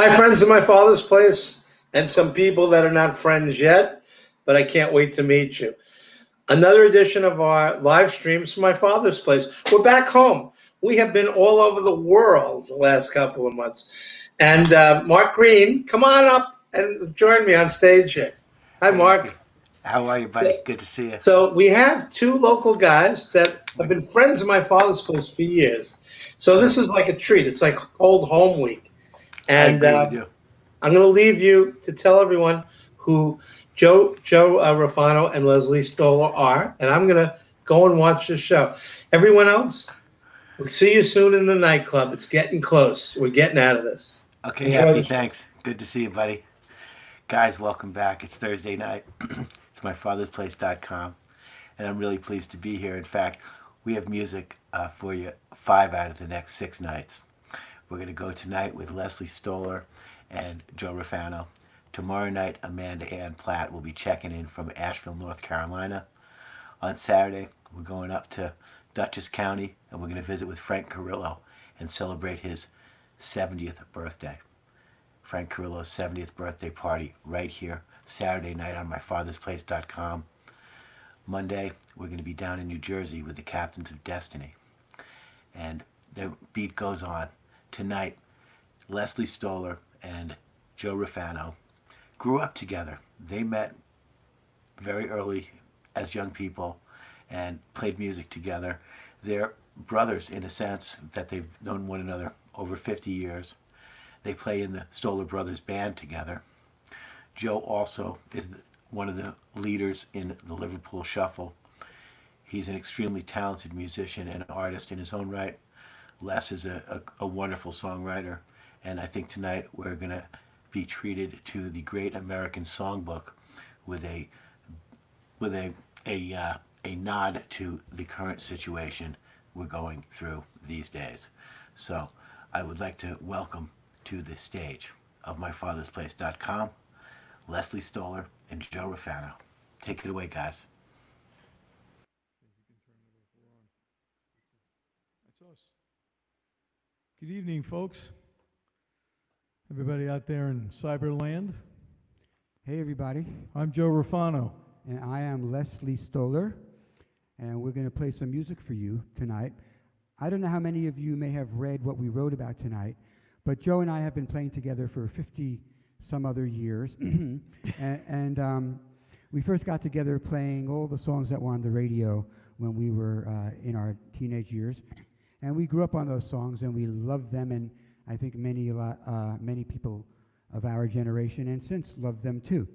Hi, friends of my father's place, and some people that are not friends yet, but I can't wait to meet you. Another edition of our live streams from my father's place. We're back home. We have been all over the world the last couple of months. And Mark Green, come on up and join me on stage here. Hi, Hey, Mark. how are you, buddy? Good to see you. So we have two local guys that have been friends of my father's place for years. So this Good. is like a treat. It's like old home week. I And agree with you. I'm going to leave you to tell everyone who Joe Refano and Leslie Stoller are, and I'm going to go and watch the show. Everyone else, we'll see you soon in the nightclub. It's getting close. We're getting out of this. Okay, Enjoy Happy, the show. thanks. Good to see you, buddy. Guys, welcome back. It's Thursday night. It's myfathersplace.com, and I'm really pleased to be here. In fact, we have music for you 5 out of the next 6 nights. We're going to go tonight with Leslie Stoller and Joe Refano. Tomorrow night, Amanda Ann Platt will be checking in from Asheville, North Carolina. On Saturday, we're going up to Dutchess County, and we're going to visit with Frank Carrillo and celebrate his 70th birthday. Frank Carrillo's 70th birthday party right here, Saturday night on myfathersplace.com. Monday, we're going to be down in New Jersey with the Captains of Destiny. And the beat goes on. Tonight, Leslie Stoller and Joe Refano grew up together. They met very early as young people and played music together. They're brothers in a sense that they've known one another over 50 years. They play in the Stoller Brothers band together. Joe also is one of the leaders in the Liverpool Shuffle. He's an extremely talented musician and artist in his own right. Les is a wonderful songwriter, and I think tonight we're going to be treated to the Great American Songbook with a nod to the current situation we're going through these days. So I would like to welcome to the stage of myfathersplace.com Leslie Stoller and Joe Refano. Take it away, guys. That's us. Good evening, folks. Everybody out there in Cyberland. Hey, everybody. I'm Joe Refano. And I am Leslie Stoller. And we're going to play some music for you tonight. I don't know how many of you may have read what we wrote about tonight, but Joe and I have been playing together for 50 some other years. and we first got together playing all the songs that were on the radio when we were in our teenage years. And we grew up on those songs, and we loved them, and I think many people of our generation and since love them too.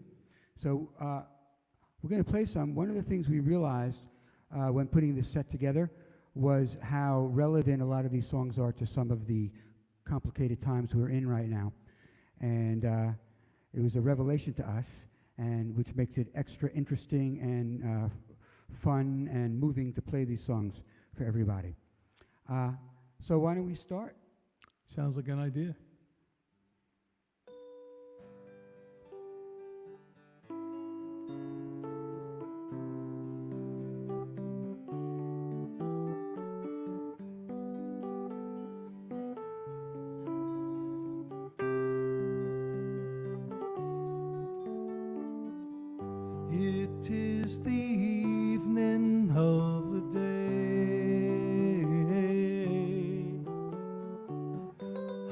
So we're going to play some. One of the things we realized when putting this set together was how relevant a lot of these songs are to some of the complicated times we're in right now. And it was a revelation to us, and which makes it extra interesting and fun and moving to play these songs for everybody. So why don't we start? Sounds like an idea. It is the evening of the day.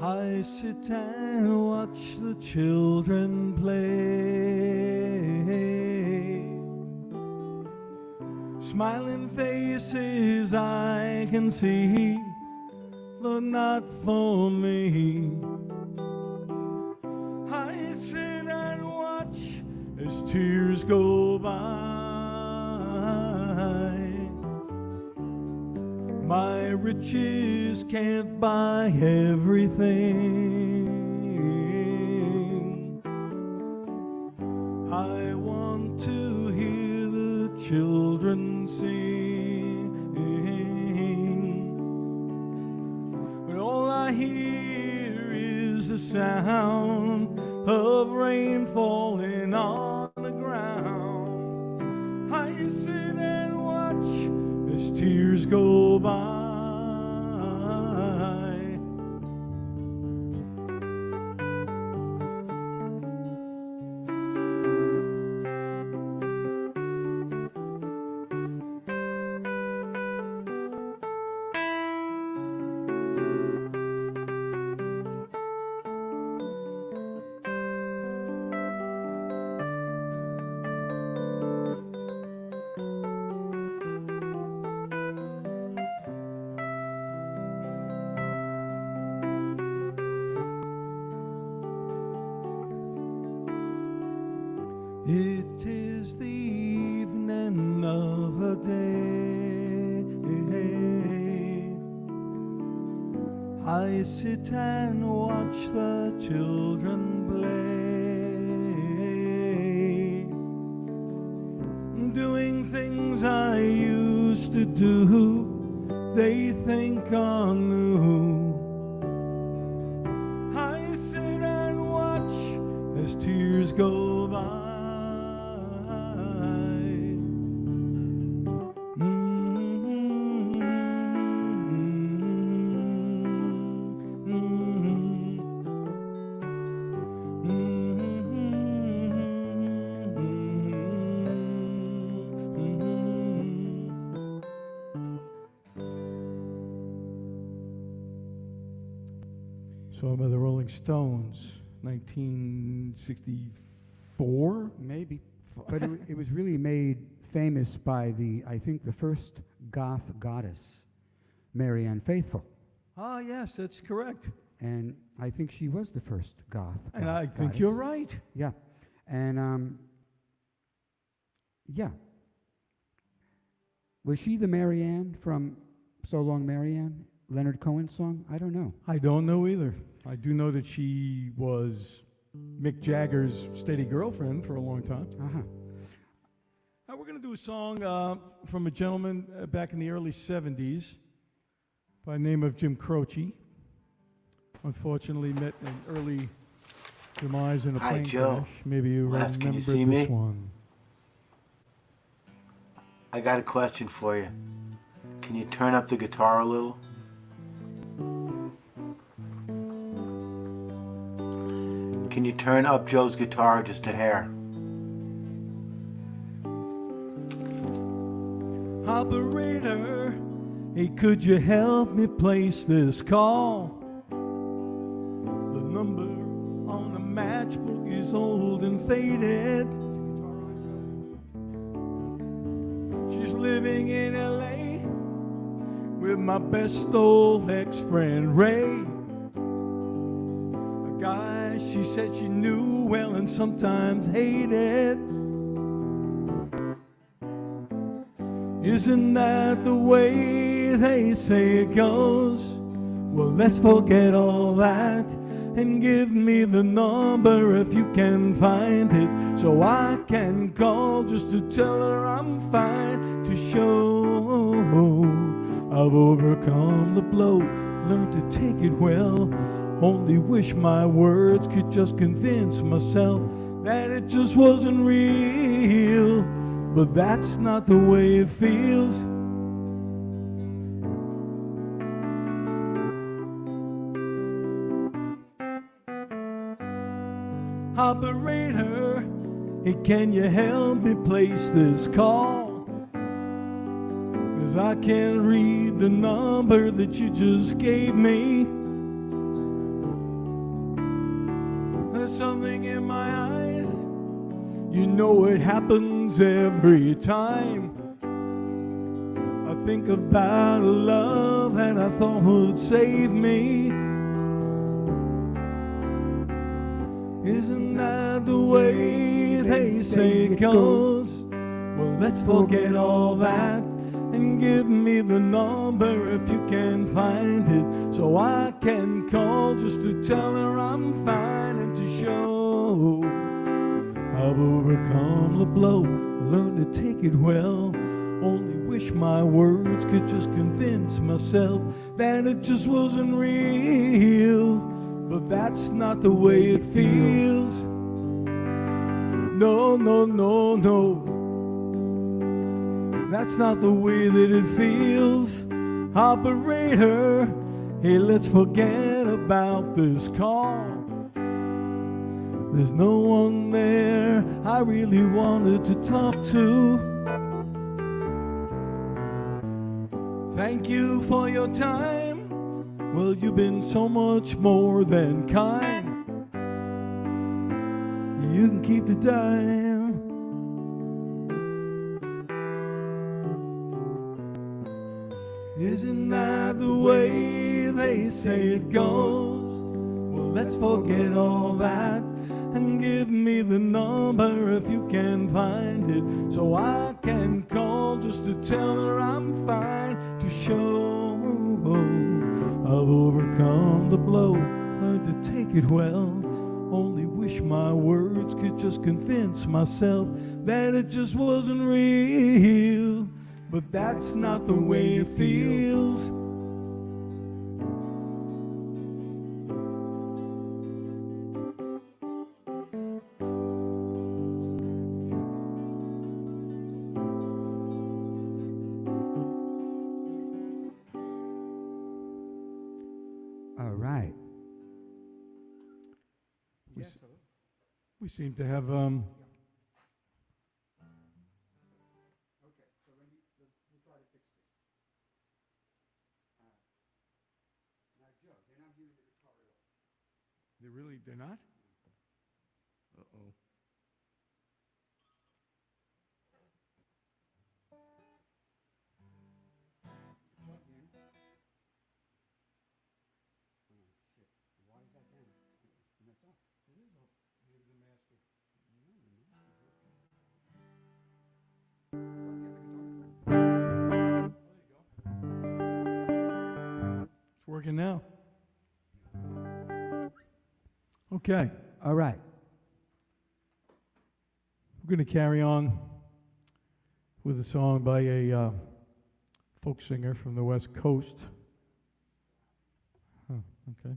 I sit and watch the children play. Smiling faces I can see, but not for me. I sit and watch as tears go by. My riches can't buy everything. I want to hear the children sing, but all I hear is the sound of rain falling on the ground. I sit and watch as tears go by. I sit and watch the children play, doing things I used to do, they think are new. I sit and watch as tears go by. Song by the Rolling Stones, 1964? Maybe. But it was really made famous by I think the first goth goddess, Marianne Faithfull. Ah, yes, that's correct. And I think she was the first goth And I think goddess. you're right. Yeah. And, yeah. Was she the Marianne from So Long Marianne? Leonard Cohen's song? I don't know. I don't know either. I do know that she was Mick Jagger's steady girlfriend for a long time. Uh-huh. Now we're going to do a song from a gentleman back in the early 70s by the name of Jim Croce. Unfortunately met an early demise in a Hi, plane Joe. crash. Maybe you Les, remember can you see this me? one. I got a question for you. Can you turn up the guitar a little? Can you turn up Joe's guitar just a hair? Operator, hey, could you help me place this call? The number on the matchbook is old and faded. She's living in LA with my best old ex-friend Ray, a guy she said she knew well and sometimes hated. Isn't that the way they say it goes? Well, let's forget all that and give me the number if you can find it, so I can call just to tell her I'm fine, to show I've overcome the blow, learned to take it well. Only wish my words could just convince myself that it just wasn't real. But that's not the way it feels. Operator, hey, can you help me place this call? 'Cause I can't read the number that you just gave me. There's something in my eyes, you know it happens every time. I think about a love that I thought would save me. Isn't that the way they say it goes? Well, let's forget all that and give me the number if you can find it, so I can call just to tell her I'm fine and to show I've overcome the blow, learned to take it well. Only wish my words could just convince myself that it just wasn't real. But that's not the way it feels. No, no, no, no. That's not the way that it feels. Operator, hey, let's forget about this call. There's no one there I really wanted to talk to. Thank you for your time. Well, you've been so much more than kind. You can keep the dime. Isn't that the way they say it goes? Well, let's forget all that and give me the number if you can find it, so I can call just to tell her I'm fine, to show I've overcome the blow, learned to take it well. Only wish my words could just convince myself that it just wasn't real. But that's not the way it feels. All right. We seem to have they're not? Uh-oh. It's working now. Okay. All right. We're going to carry on with a song by a folk singer from the West Coast. Okay.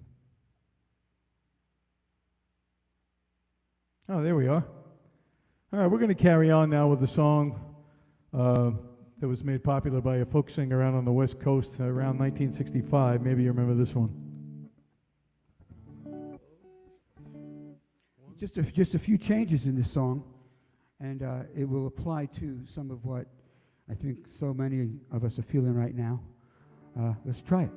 Oh, there we are. All right, we're going to carry on now with a song that was made popular by a folk singer out on the West Coast around 1965. Maybe you remember this one. Just a few changes in this song, and it will apply to some of what I think so many of us are feeling right now. Let's try it.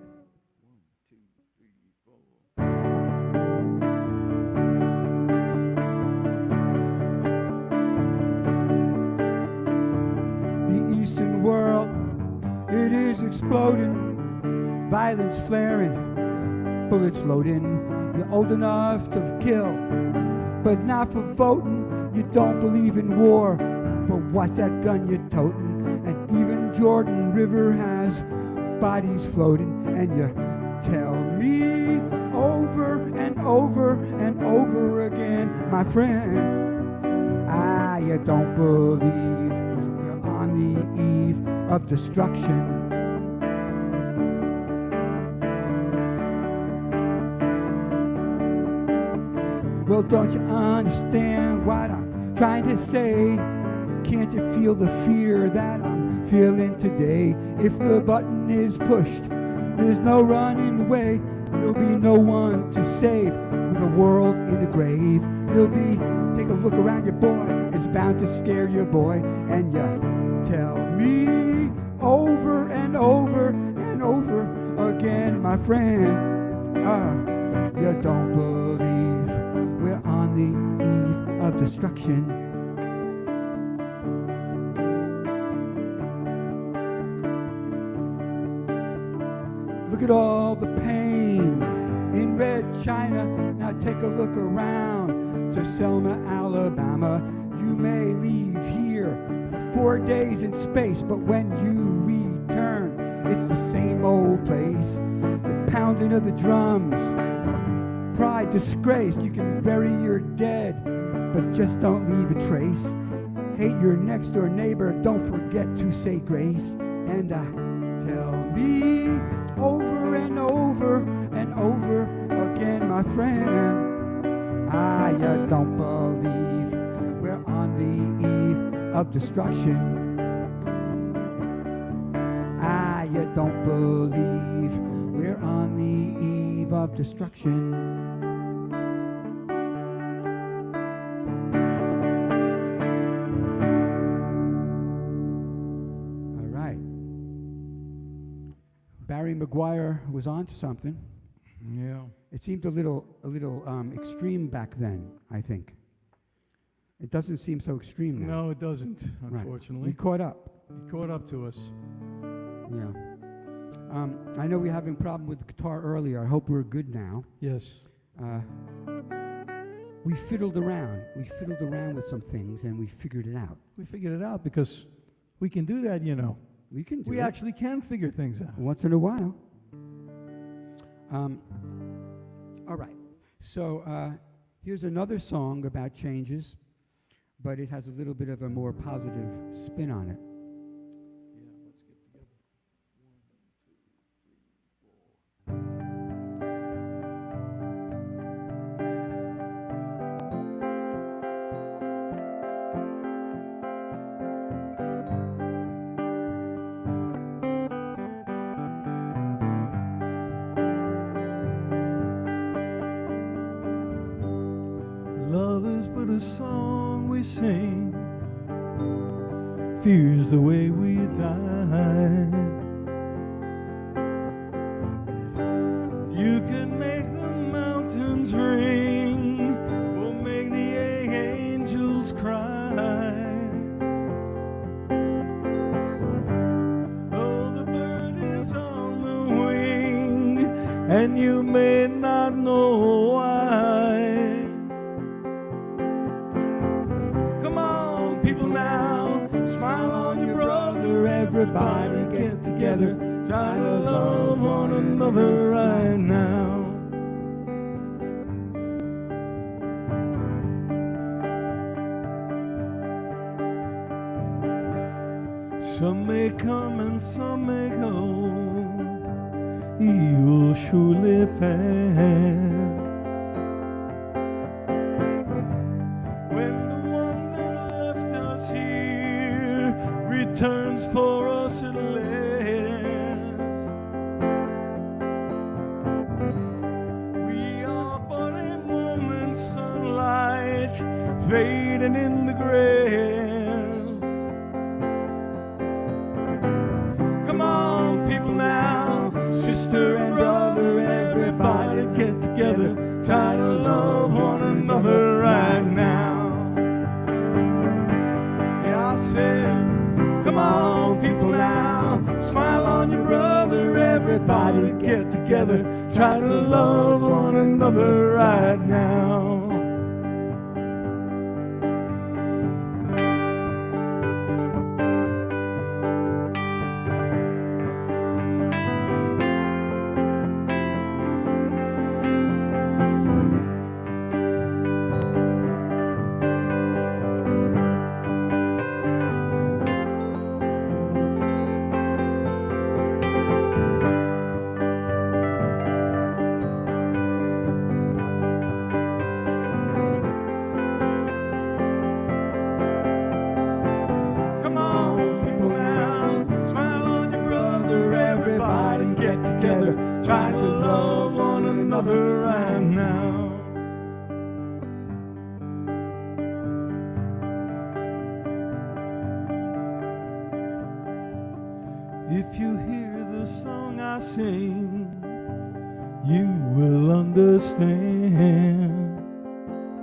The Eastern world, it is exploding, violence flaring, bullets loading. You're old enough to kill, but not for voting. You don't believe in war, but what's that gun you're toting? And even Jordan River has bodies floating. And you tell me over and over and over again, my friend, you don't believe we're on the eve of destruction. Well, don't you understand what I'm trying to say? Can't you feel the fear that I'm feeling today? If the button is pushed, there's no running away. There'll be no one to save with the world in the grave. There'll be, take a look around your boy, it's bound to scare your boy. And you tell me over and over and over again, my friend, you don't believe we're on the eve of destruction. Look at all the pain in red China. Now take a look around to Selma, Alabama. You may leave here for 4 days in space, but when you return, it's the same old place. The pounding of the drums, pride, disgrace. You can bury your dead, but just don't leave a trace. Hate your next door neighbor, don't forget to say grace. And tell me over and over and over again, my friend, you don't believe we're on the eve of destruction. You don't believe we're on the eve of destruction. All right. Barry McGuire was on to something. Yeah. It seemed a little extreme back then, I think. It doesn't seem so extreme now. No, it doesn't, unfortunately. We caught up. It caught up to us. Yeah. I know we were having a problem with the guitar earlier. I hope we're good now. Yes. We fiddled around. We fiddled around with some things, and we figured it out. We figured it out because we can do that, you know. We can do We it actually can figure things out. once in a while. All right. So here's another song about changes, but it has a little bit of a more positive spin on it. Love is but a song we sing, fear's the way we die. You can make the mountains ring, or make the angels cry. Oh, the bird is on the wing, and you may not know why. Come on, people now, smile on your brother. Everybody get together, try to love one another right now. Some may come and some may go, you'll surely pass. When the one that left us here returns for us at last, we are but a moment's sunlight fading in the grass. Come on, people now, sister and brother, everybody get together, try to love one another right now. Yeah, I said, come on, people now, smile on your brother, everybody get together, try to love one another right now. Come on, people now, smile on your brother, everybody get together, try to love one another right now. If you hear the song I sing, you will understand.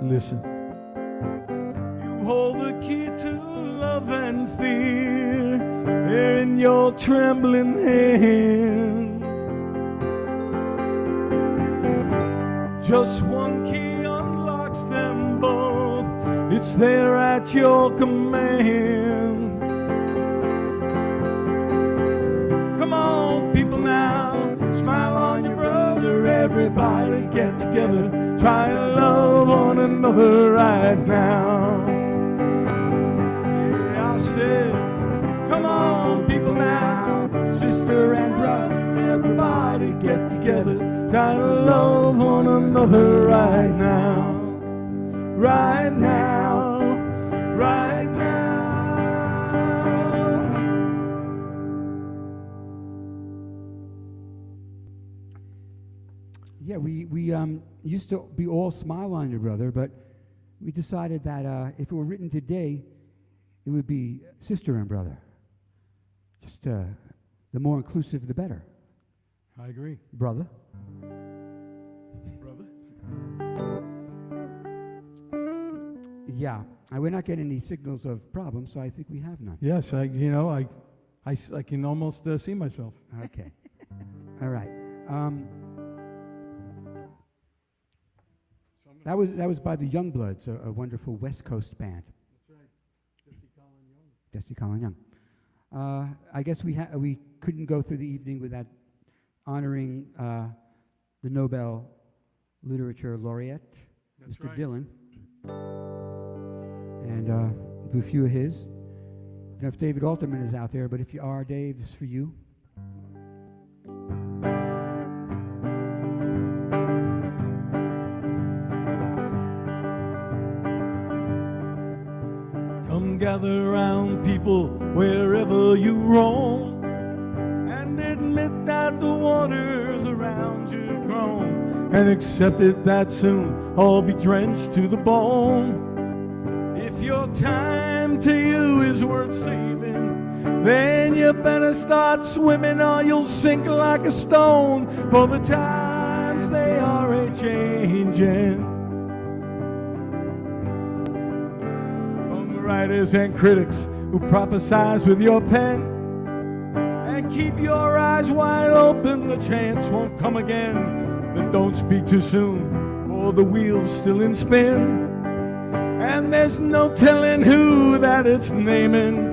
Listen. You hold the key to love and fear in your trembling hand. Just one key unlocks them both, it's there at your command. Come on, people now, smile on your brother, everybody get together, try to love one another right now. Yeah, I said, come on, people now, sister and brother, everybody get together, try to love one another right now. Right now, right now. Yeah, we used to be all smile on your brother, but we decided that if it were written today, it would be sister and brother. Just the more inclusive, the better. I agree. Brother. Brother? Yeah, we're not getting any signals of problems, so I think we have none. Yes, I can almost see myself. Okay. All right. That was by the Youngbloods, a wonderful West Coast band. That's right. Jesse Colin Young. I guess we couldn't go through the evening without honoring the Nobel Literature Laureate, That's Mr. right. Dylan. And do a few of his. I don't know if David Alterman is out there, but if you are, Dave, this is for you. Come gather round, people, wherever you roam, and admit that the waters around you've grown, and accept it that soon all be drenched to the bone. If your time to you is worth saving, then you better start swimming or you'll sink like a stone, for the times they are a-changing. Writers and critics who prophesize with your pen, and keep your eyes wide open, the chance won't come again. But don't speak too soon, for the wheel's still in spin, and there's no telling who that it's naming.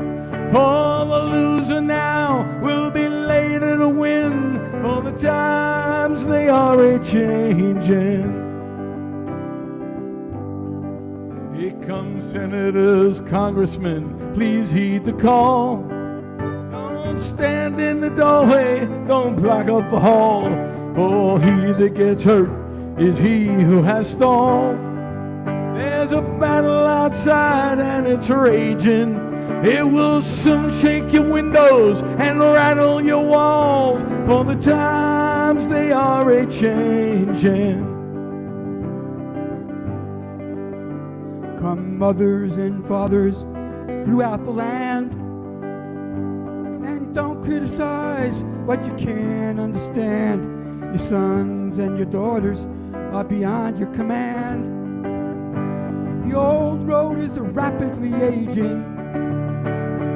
For the loser now will be later to win, for the times they are a-changing. Here come senators, congressmen, please heed the call. Don't stand in the doorway, don't block up the hall, for he that gets hurt is he who has stalled. There's a battle outside and it's raging. It will soon shake your windows and rattle your walls, for the times they are a-changing. Come mothers and fathers throughout the land, and don't criticize what you can't understand. Your sons and your daughters are beyond your command. The old road is rapidly aging,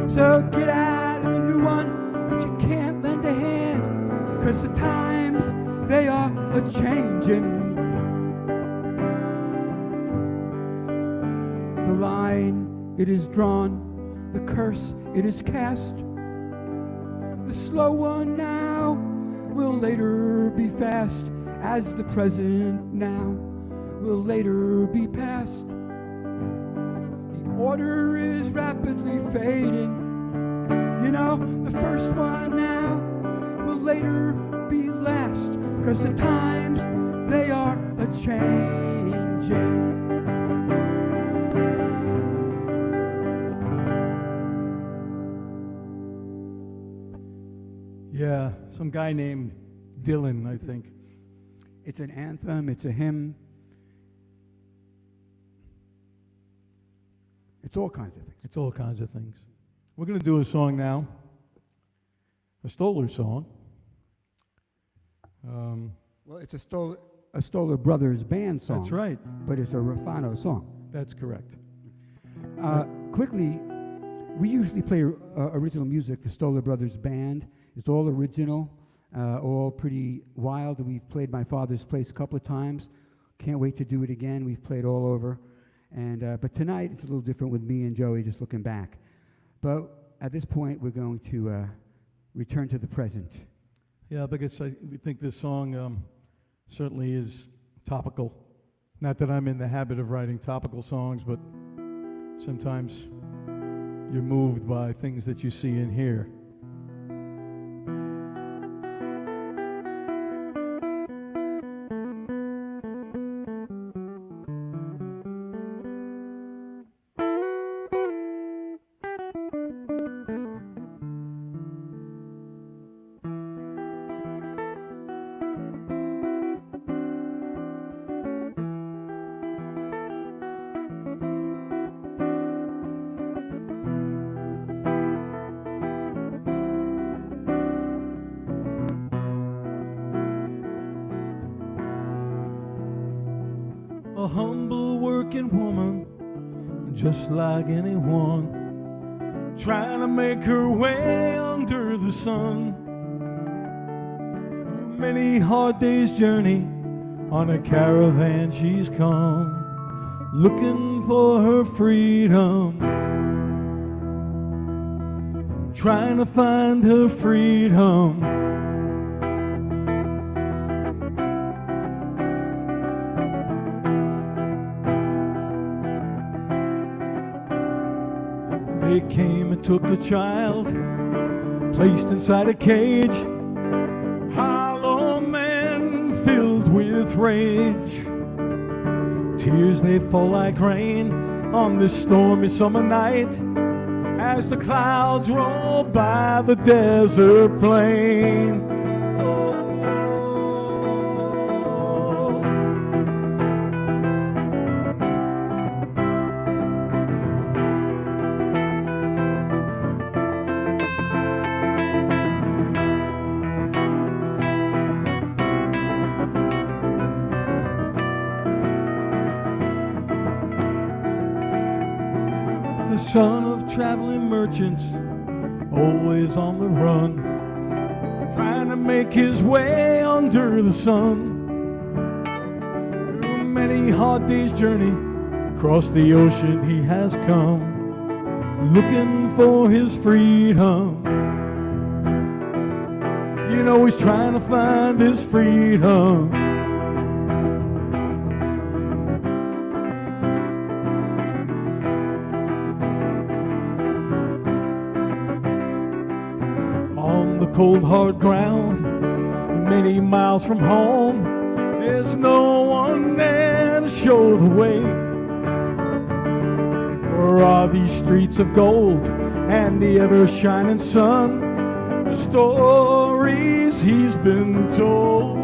so get out of the new one if you can't lend a hand, 'cause the times they are a-changing. The line, it is drawn, the curse, it is cast. The slow one now will later be fast, as the present now will later be past. The order is rapidly fading. You know, the first one now will later be last, 'cause the times, they are a-changing. Yeah, some guy named Dylan, I think. It's an anthem, it's a hymn. It's all kinds of things. It's all kinds of things. We're going to do a song now, a Stoller song. Well, it's a Stoller Brothers band song. That's right. But it's a Refano song. That's correct. Quickly, we usually play original music, the Stoller Brothers band. It's all original, all pretty wild. We've played My Father's Place a couple of times. Can't wait to do it again. We've played all over. But tonight, it's a little different with me and Joey just looking back. But at this point, we're going to return to the present. Yeah, because we think this song certainly is topical. Not that I'm in the habit of writing topical songs, but sometimes you're moved by things that you see and hear. A humble working woman, just like anyone, trying to make her way under the sun. Many hard days' journey, on a caravan she's come, looking for her freedom, trying to find her freedom. took the child, placed inside a cage. Hollow man filled with rage. Tears they fall like rain on this stormy summer night as the clouds roll by the desert plain. The son of traveling merchants, always on the run, trying to make his way under the sun. Through many hard days' journey, across the ocean he has come, looking for his freedom. You know he's trying to find his freedom. On the cold hard ground, many miles from home, there's no one there to show the way. Where are these streets of gold and the ever-shining sun? The stories he's been told.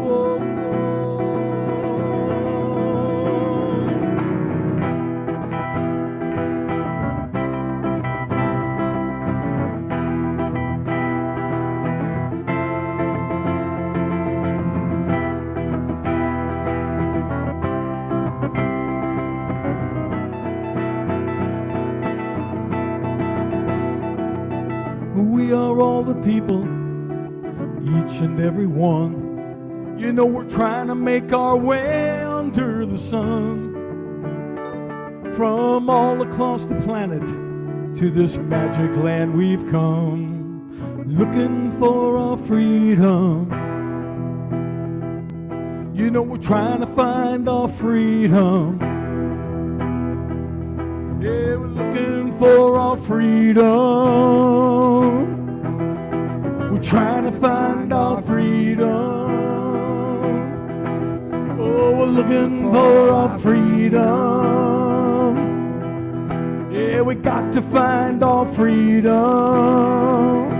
We are all the people, each and every one. You know we're trying to make our way under the sun. From all across the planet to this magic land we've come, looking for our freedom. You know we're trying to find our freedom. Yeah, we're looking for our freedom. We're trying to find our freedom. Oh, we're looking for our freedom. Yeah, we got to find our freedom.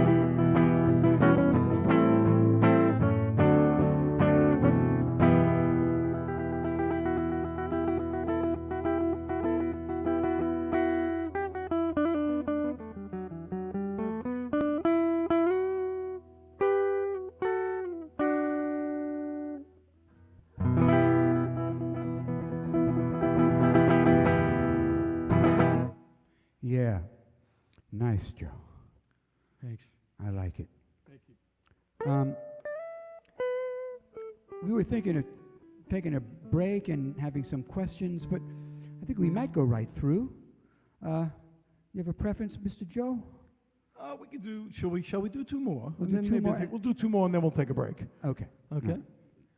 Yeah. Nice, Joe. Thanks. I like it. Thank you. We were thinking of taking a break and having some questions, but I think we might go right through. You have a preference, Mr. Joe? We could do. Shall we do two more? We'll And do then two maybe more. we'll do two more, and then we'll take a break. Okay. Okay.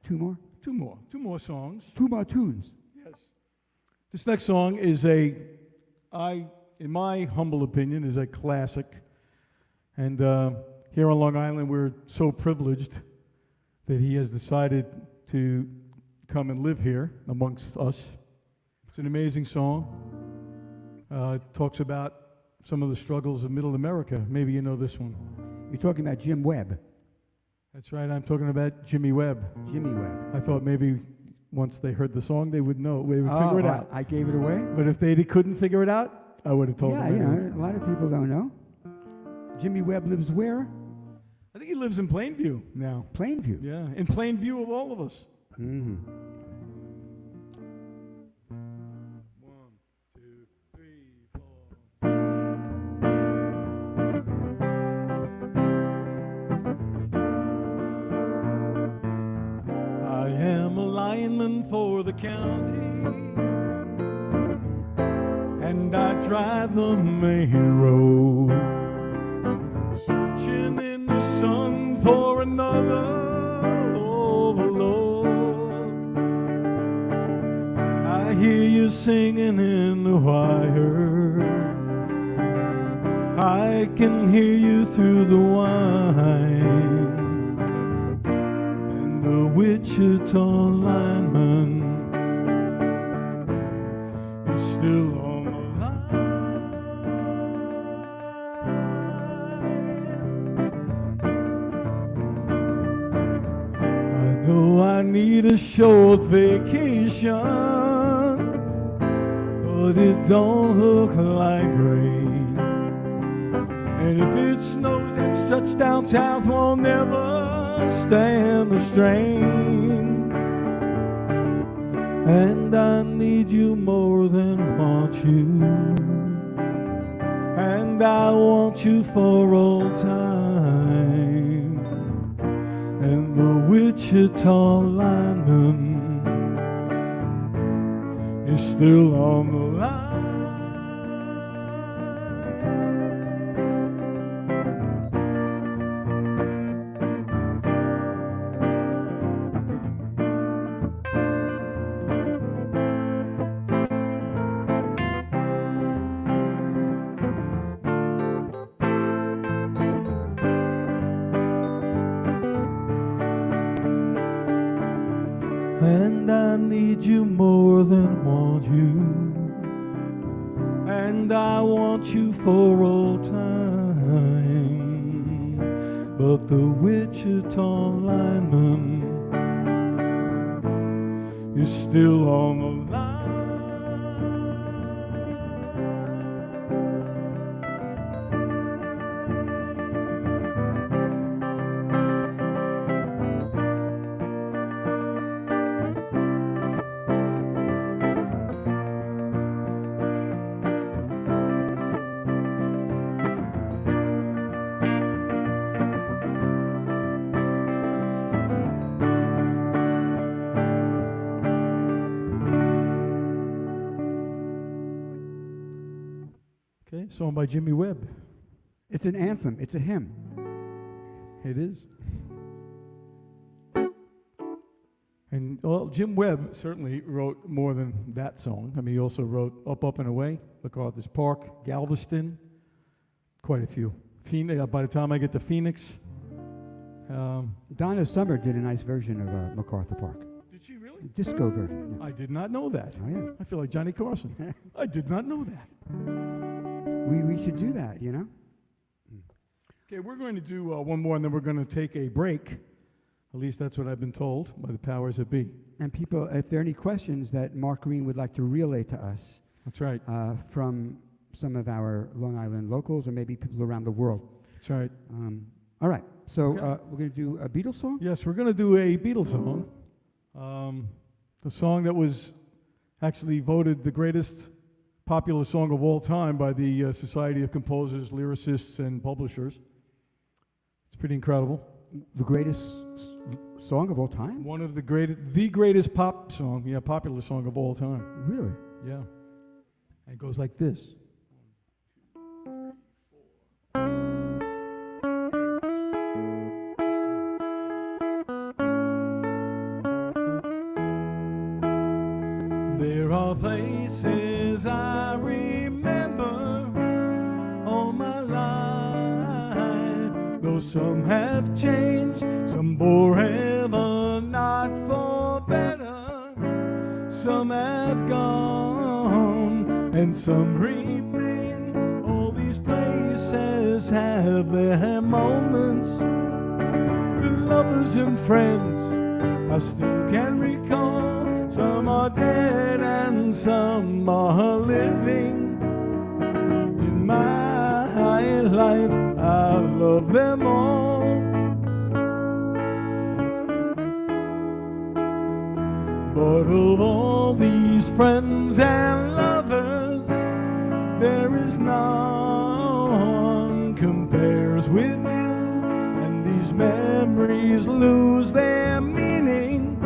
Two more? Two more songs. Two more tunes. Yes. This next song is in my humble opinion, is a classic. And here on Long Island, we're so privileged that he has decided to come and live here amongst us. It's an amazing song. It talks about some of the struggles of Middle America. Maybe you know this one. You're talking about Jim Webb. That's right, I'm talking about Jimmy Webb. Jimmy Webb. I thought maybe once they heard the song, they would know, they would figure it out. I gave it away? But if they couldn't figure it out, I would have told them. Yeah, you know, a lot of people don't know. Jimmy Webb lives where? I think he lives in Plainview now. Plainview. Yeah, in plain view of all of us. Mm-hmm. 1, 2, 3, 4. I am a lineman for the county, and I drive the main road, searching in the sun for another overload. I hear you singing in the wire, I can hear you through the wine, and the Wichita lineman is still on the line. I know I need a short vacation, but it don't look like rain. And if it snows, that stretch down south will never stand the strain. And I need you more than want you, and I want you for all time. And the Wichita lineman is still on the line. And I need you more than want you, and I want you for all time. But the Wichita lineman is still on the line. Okay, song by Jimmy Webb. It's an anthem. It's a hymn. It is. And well, Jim Webb certainly wrote more than that song. I mean, he also wrote Up, Up, and Away, MacArthur's Park, Galveston, quite a few. By the time I get to Phoenix. Donna Summer did a nice version of MacArthur Park. Did she really? Disco version. Yeah. I did not know that. Oh, yeah. I feel like Johnny Carson. I did not know that. We should do that, you know? Okay, we're going to do one more, and then we're going to take a break. At least that's what I've been told by the powers that be. And people, if there are any questions that Mark Green would like to relay to us, That's right. from some of our Long Island locals or maybe people around the world. That's right. All right, so Okay. we're going to do a Beatles song? Yes, we're going to do a Beatles song. The song that was actually voted the greatest popular song of all time by the Society of Composers, Lyricists, and Publishers. It's pretty incredible. The greatest song of all time? One of the greatest pop song, popular song of all time. Really? Yeah. And it goes like this. There are places I remember all my life, though some have changed, some forever, not for better. Some have gone, and some remain. All these places have their moments with lovers and friends I still can recall. Some are dead and some are living. In my life, I love them all. But of all these friends and lovers, there is none compares with you. And these memories lose their meaning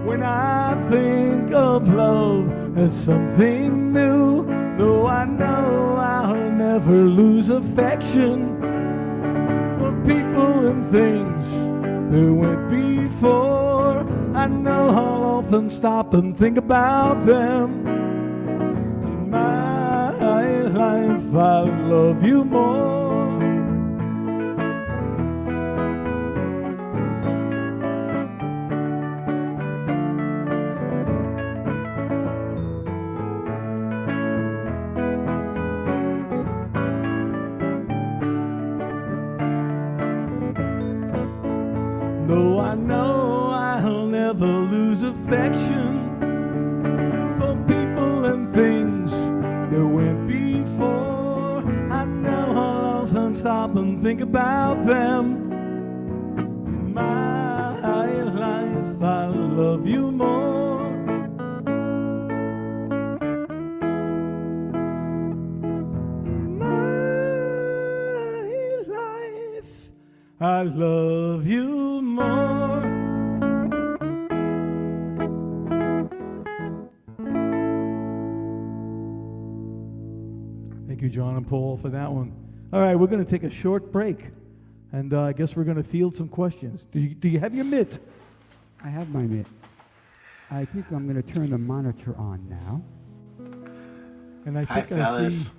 when I think of love as something new. Though I know I'll never lose affection for people and things that went before. I know I'll often stop and think about them in my life. life, I love you more. Though I know I'll never lose affection for people and things that went before, I know I'll often stop and think about them. In my life, I love you more. In my life, I love you more. Thank you, John and Paul, for that one. All right, we're going to take a short break, and I guess we're going to field some questions. Do you have your mitt? I have my mitt. I think I'm going to turn the monitor on now. And I Hi, think I fellas. see.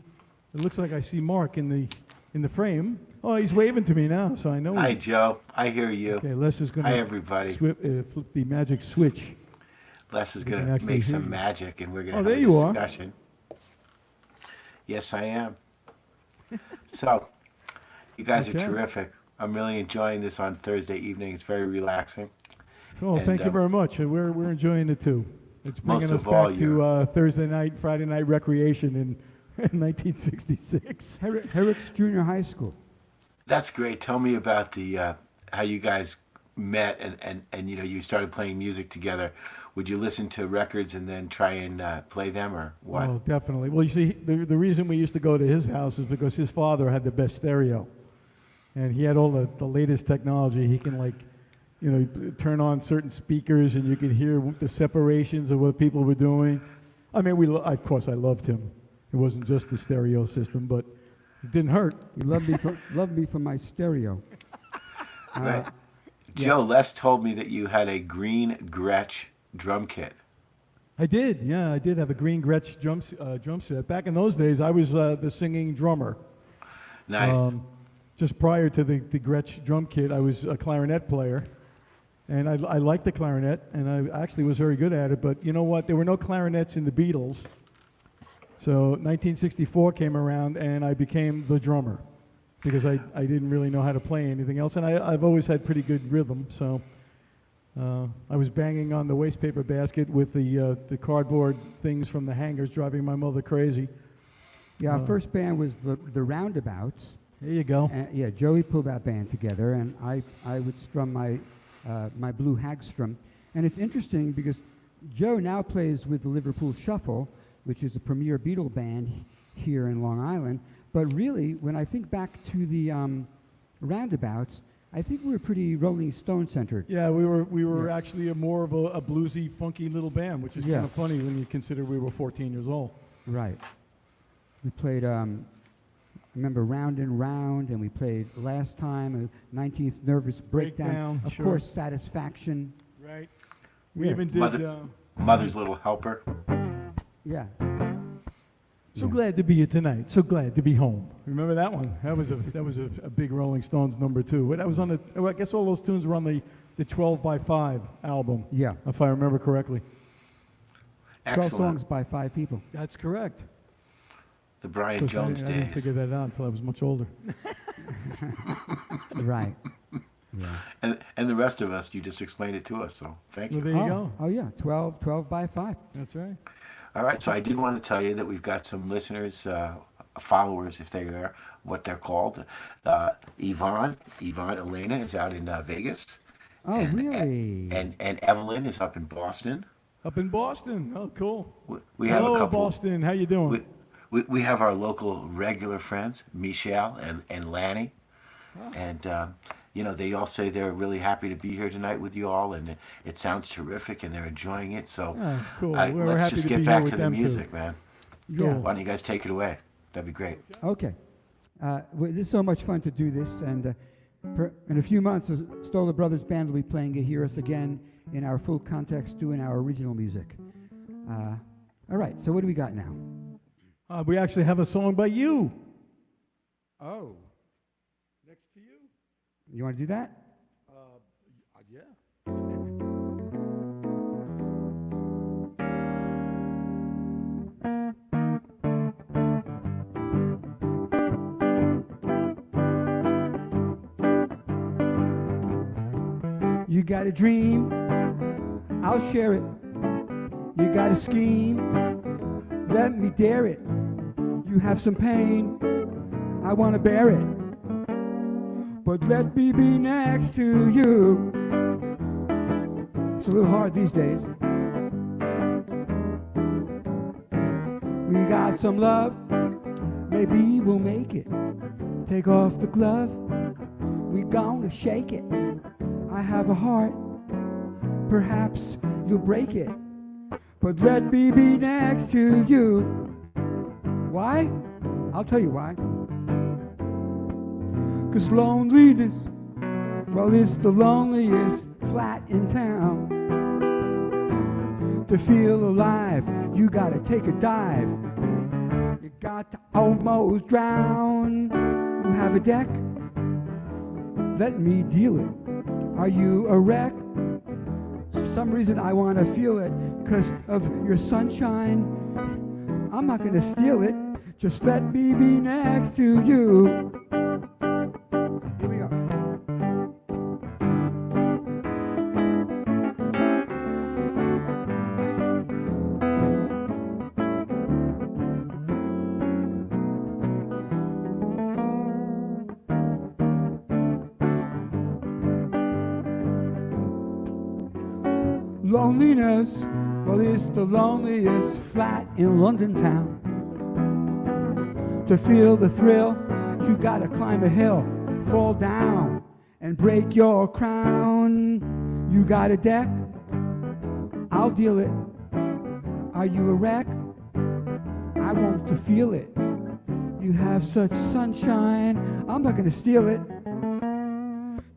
It looks like I see Mark in the frame. Oh, he's waving to me now, so I know. Hi, Joe. I hear you. Okay, Les is going Hi, to everybody. flip the magic switch. Les is We going can to actually make hear some you. magic, and we're going to Oh, have there a you are. discussion. Yes, I am. So, you guys Okay. are terrific. I'm really enjoying this on Thursday evening. It's very relaxing. Oh, And, thank you very much. We're enjoying it too. It's bringing Most us of all, back to Thursday night, Friday night recreation in 1966. Herrick's Junior High School. That's great. Tell me about the how you guys met and you started playing music together. Would you listen to records and then try and play them, or what? Oh, definitely. Well, you see, the reason we used to go to his house is because his father had the best stereo, and he had all the latest technology. He can turn on certain speakers, and you can hear the separations of what people were doing. I mean, of course, I loved him. It wasn't just the stereo system, but it didn't hurt. You loved me for my stereo. Right. Joe, Les told me that you had a green Gretsch drum kit. I did, yeah. I did have a green Gretsch drum set. Back in those days, I was the singing drummer. Nice. Just prior to the Gretsch drum kit, I was a clarinet player. And I liked the clarinet, and I actually was very good at it. But you know what? There were no clarinets in the Beatles. So 1964 came around, and I became the drummer because I didn't really know how to play anything else. And I've always had pretty good rhythm. So I was banging on the wastepaper basket with the cardboard things from the hangers, driving my mother crazy. Yeah, our first band was the Roundabouts. There you go. Yeah, Joey pulled that band together, and I would strum my blue hagstrum. And it's interesting because Joe now plays with the Liverpool Shuffle, which is a premier Beatle band here in Long Island. But really, when I think back to the Roundabouts, I think we were pretty Rolling Stone centered. Yeah, we were actually more of a bluesy, funky little band, which is kind of funny when you consider we were 14 years old. Right. We played, remember, Round and Round, and we played Last Time, 19th Nervous Breakdown. Of sure. course, Satisfaction. Right. We Yeah. even did. Mother's Little Helper. Yeah. So glad to be here tonight. So glad to be home. Remember that one? That was a big Rolling Stones number too. But that was on the. I guess all those tunes were on the 12 by 5 album. Yeah. If I remember correctly. 12 Excellent. songs by 5 people. That's correct. The Brian Of course, Jones I didn't days. figure that out until I was much older. Right. Yeah. And the rest of us, you just explained it to us, so thank Well, you. there you go. Oh, yeah. 12 by 5. That's right. All right, so I did want to tell you that we've got some listeners, followers, if they are what they're called. Yvonne Elena is out in Vegas. Oh, and, really? And Evelyn is up in Boston. Up in Boston. Oh, cool. We have Hello, a couple. Boston. How you doing? We have our local regular friends, Michelle and Lanny, and they all say they're really happy to be here tonight with you all, and it sounds terrific, and they're enjoying it. So Oh, cool. We're let's happy just to get be back here to with the them, too. music, man. Yeah. Why don't you guys take it away? That'd be great. Okay. This is so much fun to do this, and in a few months, the Stoller Brothers Band will be playing to hear us again in our full context, doing our original music. All right, so what do we got now? We actually have a song by you. Oh, Next to you? you want to do that? Yeah. You got a dream, I'll share it. You got a scheme, let me dare it. You have some pain, I want to bear it. But let me be next to you. It's a little hard these days. We got some love, maybe we'll make it. Take off the glove, we gonna shake it. I have a heart, perhaps you'll break it. But let me be next to you. Why? I'll tell you why. 'Cause loneliness, well, it's the loneliest flat in town. To feel alive, you gotta take a dive. You got to almost drown. You have a deck, let me deal it. Are you a wreck? For some reason I want to feel it 'cause of your sunshine. I'm not gonna steal it, just let me be next to you. Here we go. Loneliness, well, it's the loneliest flat in London town. To feel the thrill, you gotta climb a hill, fall down, and break your crown. You got a deck, I'll deal it. Are you a wreck? I want to feel it. You have such sunshine, I'm not gonna steal it.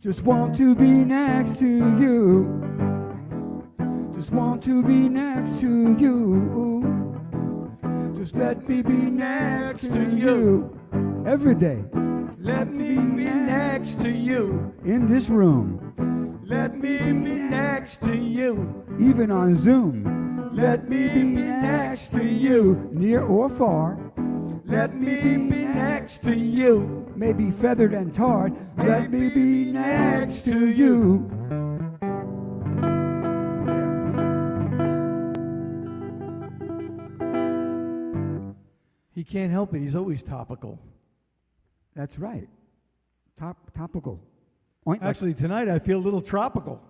Just want to be next to you. Just want to be next to you. Just let me be next to you. Every day. Let me be next to you. In this room. Let me be next to you. Even on Zoom. Let me be next to you. Near or far. Let me be next to you. Maybe feathered and tarred. Let me be next to you. He can't help it. He's always topical. That's right. Topical. Actually, tonight I feel a little tropical.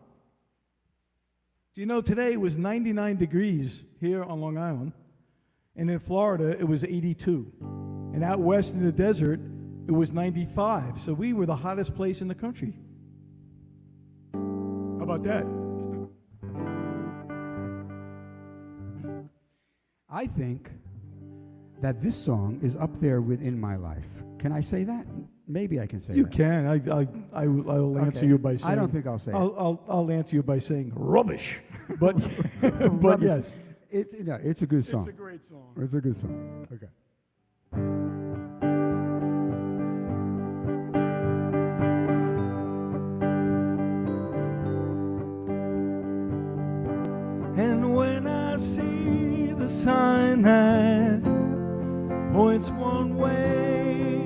Do you know today it was 99 degrees here on Long Island, and in Florida it was 82. And out west in the desert it was 95. So we were the hottest place in the country. How about that? I think that this song is up there within my life. Can I say that? Maybe I can say You that. can. I will answer Okay. you by saying. I don't think I'll say it. I'll answer you by saying rubbish. But but Rubbish. yes, It's a good song. it's a great song. It's a good song. Okay. And when I see the sign that points one way,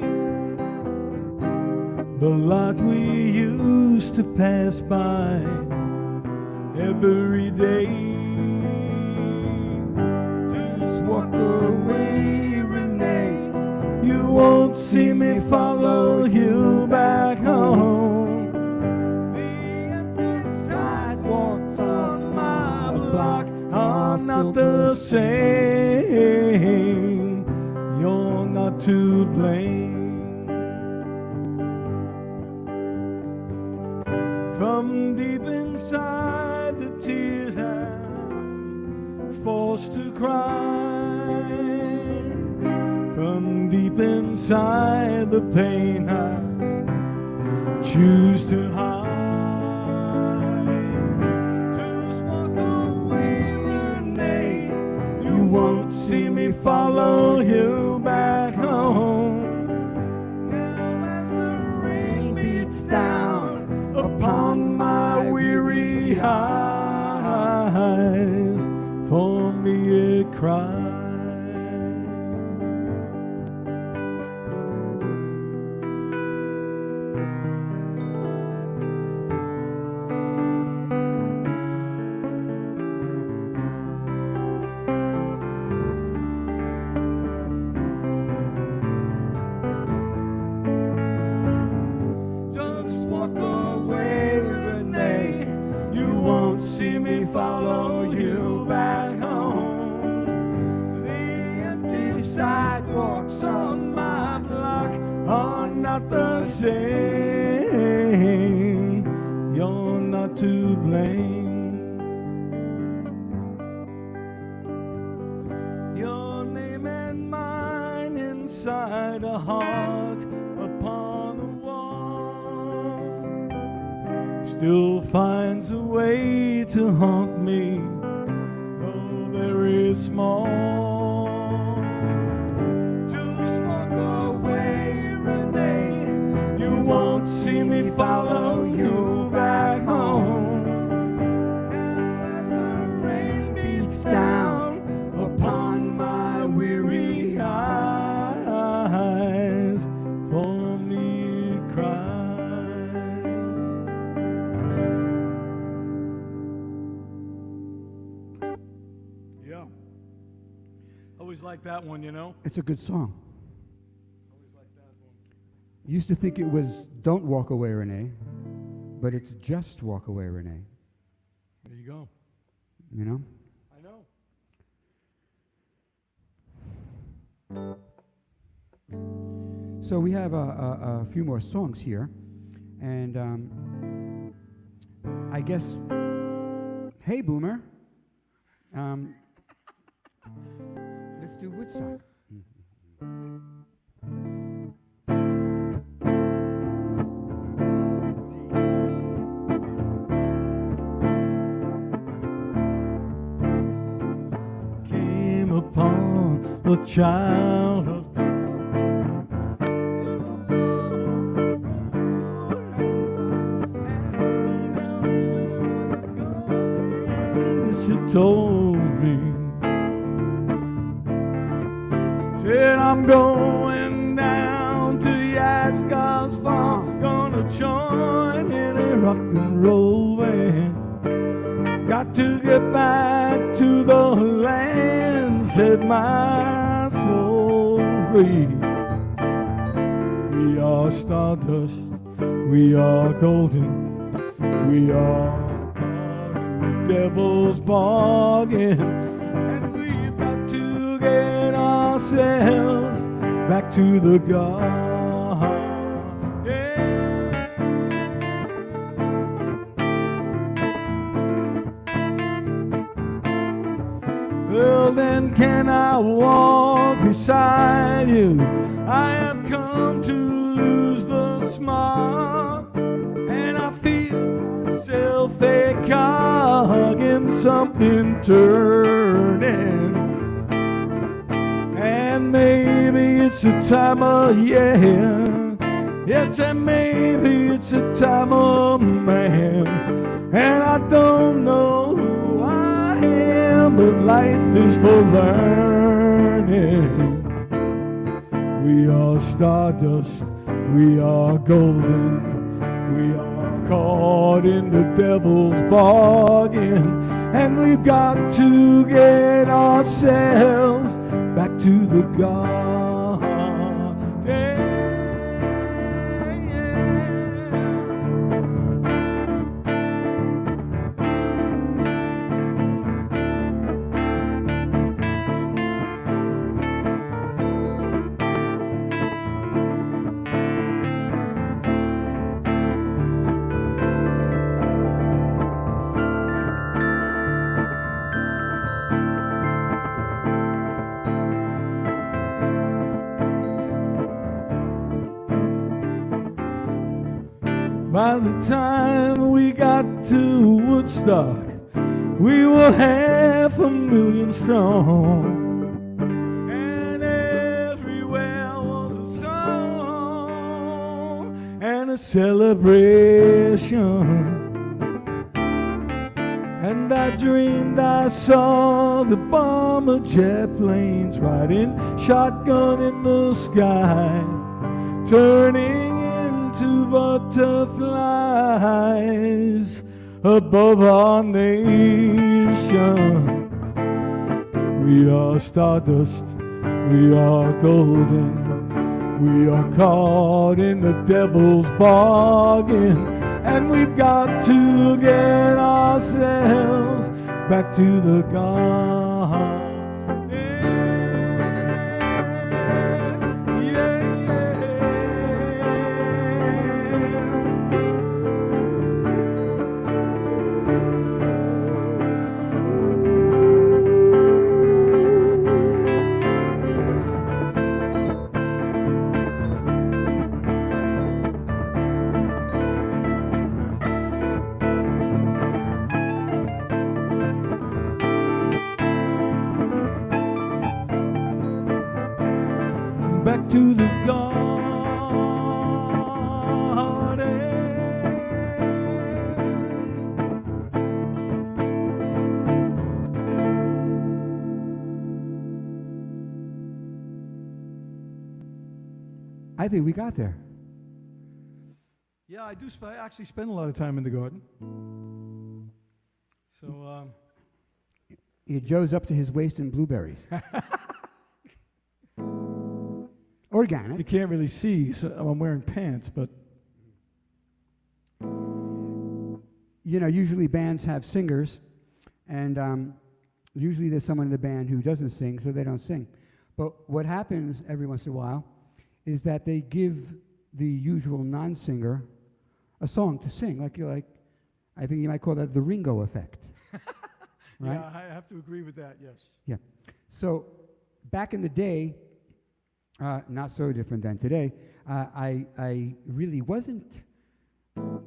the lot we used to pass by every day, just walk away, Renee. You won't see me follow you back home. The empty sidewalks of my block are not the same. You're not to blame. From deep inside, the tears I'm forced to cry. From deep inside, the pain I choose to hide. Just walk away, Renee. You won't see me follow you back home. Now as the rain beats down upon my weary eyes, for me it cries. Follow you back home. The empty sidewalks on my block are not the same. You're not to blame. Your name and mine inside a heart upon a wall still finds a way to haunt me, though very small. Just walk away, Renee. You won't see me follow you back home. Now as the rain beats down upon my weary eyes, for me it cries. Always like that one, you know? It's a good song. Always like that one. Used to think it was Don't Walk Away, Renee, but it's just Walk Away, Renee. There you go. You know? I know. So we have a few more songs here, and I guess, hey Boomer, let's do Woodstock. Came upon a child of she told me, said I'm going down to Yaska's farm, gonna join in a rock and roll band. Got to get back to the land, set my soul free. We are stardust, we are golden, we are devil's bargain, and we've got to get ourselves back to the garden. Well, then can I walk beside you? I have come to lose the smart, and I feel myself a cog in something turning. And maybe it's a time of year, yes, and maybe it's a time of man. And I don't know who I am, but life is for learning. We are stardust, we are golden, we are caught in the devil's bargain, and we've got to get ourselves back to the garden. By the time we got to Woodstock, we were 500,000 strong. and a celebration. And I dreamed I saw the bomber jet planes riding shotgun in the sky, turning into butterflies above our nation. We are stardust, we are golden, we are caught in the devil's bargain, and we've got to get ourselves back to the garden. Back to the I think we got there. Yeah, I do. I actually spend a lot of time in the garden. So, Joe's up to his waist in blueberries. Organic. you can't really see, so I'm wearing pants, but You know, usually bands have singers, and usually there's someone in the band who doesn't sing, so they don't sing. But what happens every once in a while is that they give the usual non-singer a song to sing. Like I think you might call that the Ringo effect. Right? yeah, I have to agree with that. Yes. Yeah. So back in the day, not so different than today, I really wasn't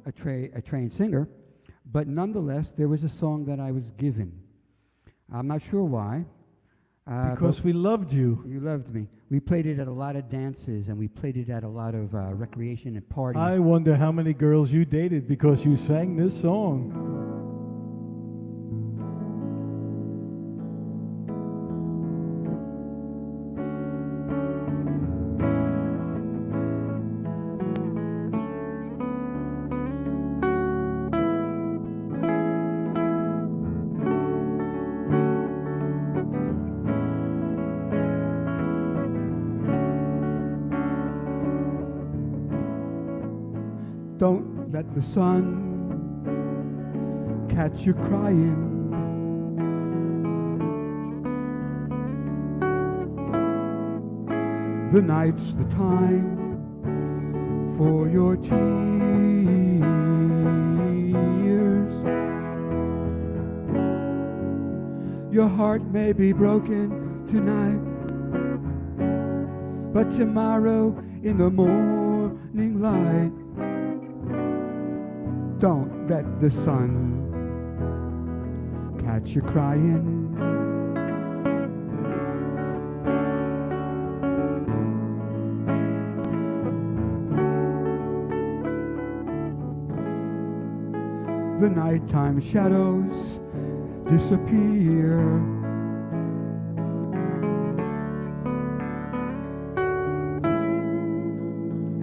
a trained singer, but nonetheless, there was a song that I was given. I'm not sure why. Because we loved you. You loved me. We played it at a lot of dances, and we played it at a lot of recreation and parties. I wonder how many girls you dated because you sang this song. Don't let the sun catch you crying. The night's the time for your tears. Your heart may be broken tonight, but tomorrow in the morning light, don't let the sun catch you crying. The nighttime shadows disappear,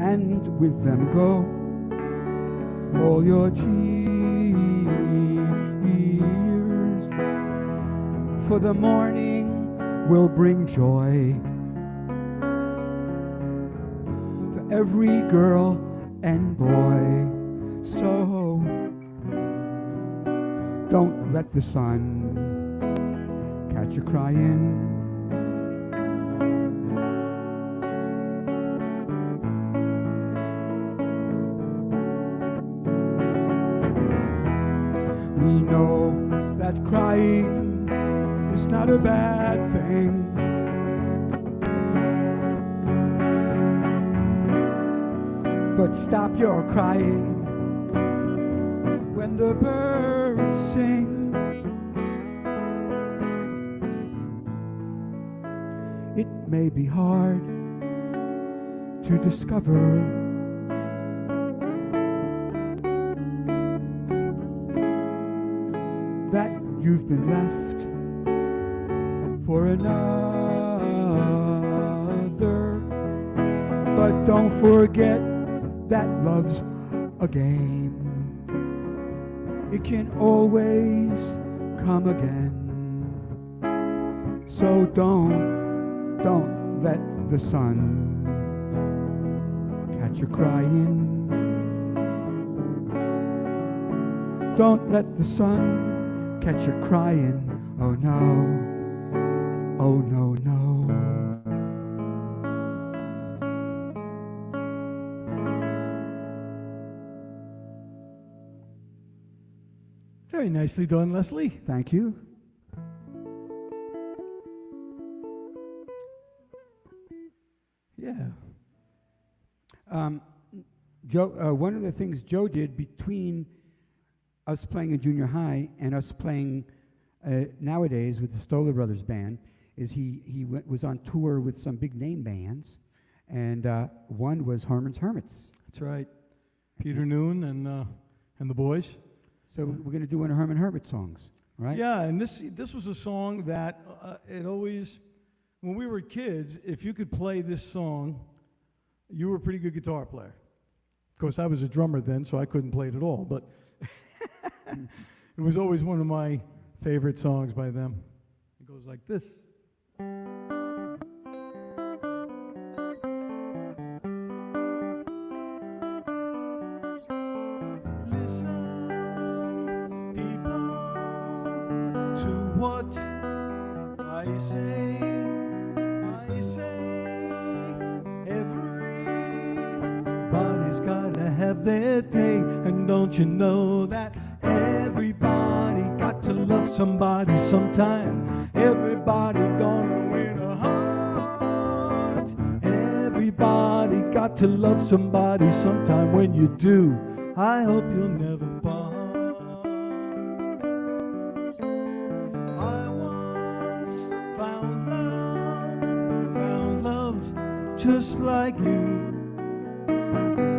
and with them go all your tears, for the morning will bring joy for every girl and boy. So don't let the sun catch you crying. We know that crying is not a bad thing. But stop your crying when the birds sing. It may be hard to discover you've been left for another. But don't forget that love's a game. It can always come again. So don't let the sun catch you crying. Don't let the sun catch you crying. Oh no, oh no, no. Very nicely done, Leslie. Thank you. Yeah. Joe, one of the things Joe did between us playing in junior high and us playing nowadays with the Stoller Brothers band is he was on tour with some big name bands, and one was Herman's Hermits. That's right. Peter Noon and the boys. So we're going to do one of Herman Hermit songs, right? Yeah, and this was a song that it always, when we were kids, if you could play this song, you were a pretty good guitar player. Of course, I was a drummer then, so I couldn't play it at all, but it was always one of my favorite songs by them. It goes like this. What I say, everybody's gotta have their day, and don't you know that everybody got to love somebody sometime? Everybody gonna win a heart. Everybody got to love somebody sometime. When you do, I hope you'll never part. Just like you,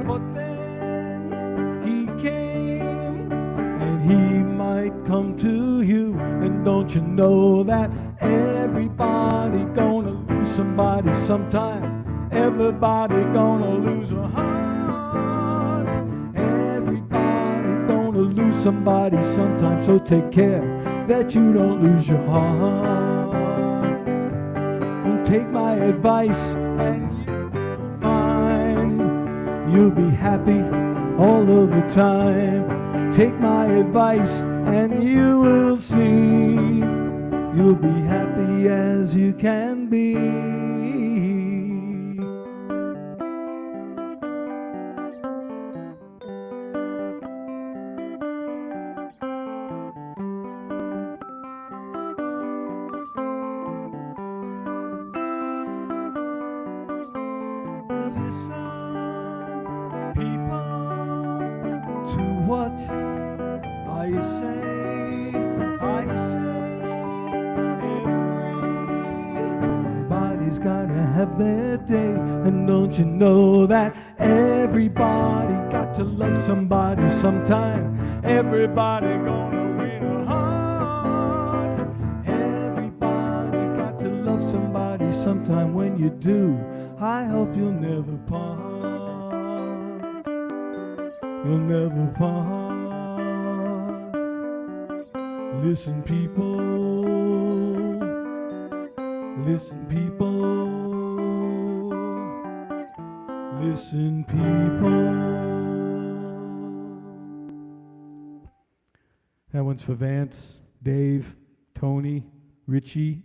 but then he came, and he might come to you. And don't you know that everybody gonna lose somebody sometime? Everybody gonna lose a heart. Everybody gonna lose somebody sometime. So take care that you don't lose your heart. And take my advice, and you'll be happy all of the time. Take my advice and you will see. You'll be happy as you can be. What I say, everybody's gotta have their day, and don't you know that everybody got to love somebody sometime? Everybody gonna win a heart. Everybody got to love somebody sometime. When you do, I hope you'll never part. You'll never part. Listen, people. Listen, people. Listen, people. That one's for Vance, Dave, Tony, Richie,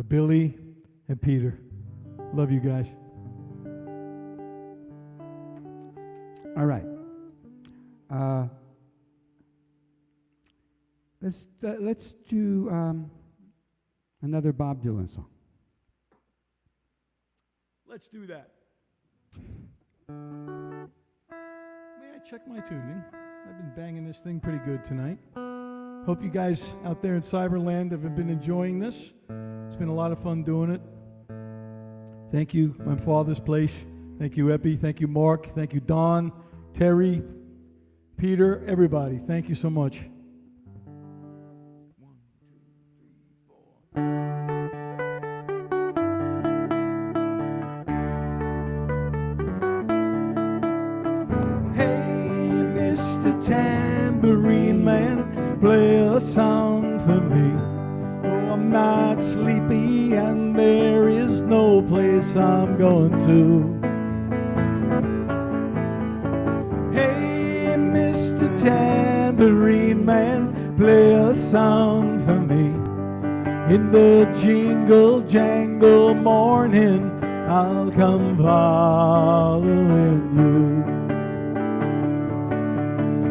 Billy, and Peter. Love you guys. All right. Let's do another Bob Dylan song. Let's do that. May I check my tuning? I've been banging this thing pretty good tonight. Hope you guys out there in Cyberland have been enjoying this. It's been a lot of fun doing it. Thank you, my father's place. Thank you, Epi. Thank you, Mark. Thank you, Don, Terry, Peter, everybody. Thank you so much. Mr. Tambourine Man, play a song for me. Oh, I'm not sleepy and there is no place I'm going to. Hey, Mr. Tambourine Man, play a song for me. In the jingle jangle morning, I'll come following you.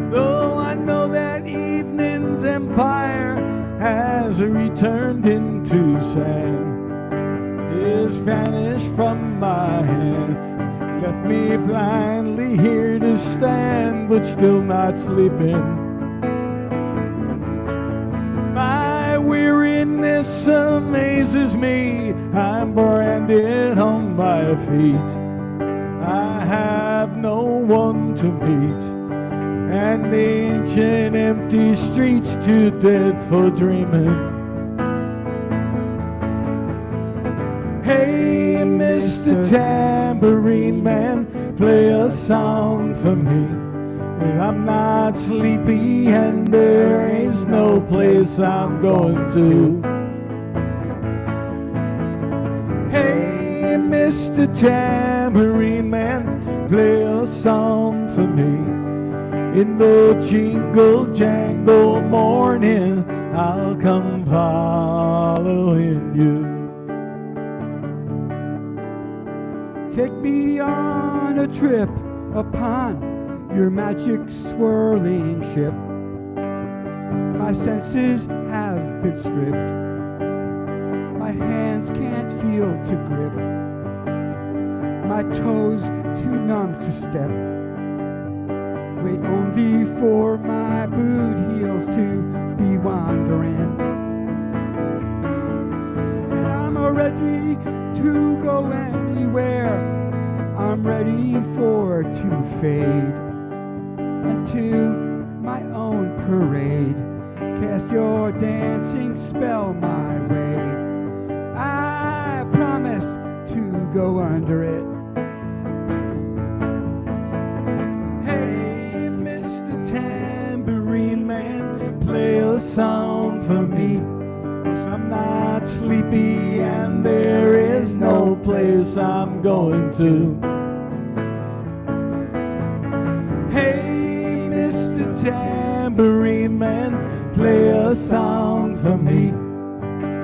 Though I know that evening's empire has returned into sand, is vanished from my hand, left me blindly here to stand, but still not sleeping. My weariness amazes me, I'm branded on my feet. I have no one to meet, and the ancient empty streets too dead for dreaming. Hey, Mr. Tambourine Man, play a song for me. I'm not sleepy and there is no place I'm going to. Hey, Mr. Tambourine Man, play a song for me. In the jingle jangle morning, I'll come following you. Take me on a trip upon your magic swirling ship. My senses have been stripped. My hands can't feel to grip. My toes too numb to step. Wait only for my boot heels to be wandering. And I'm ready to go anywhere. I'm ready for to fade into my own parade. Cast your dancing spell my way. I promise to go under it. Hey, Mr. Tambourine Man, play a song for me. 'Cause I'm not sleepy and there is no place I'm going to. Hey, Mr. Tambourine Man, play a song for me.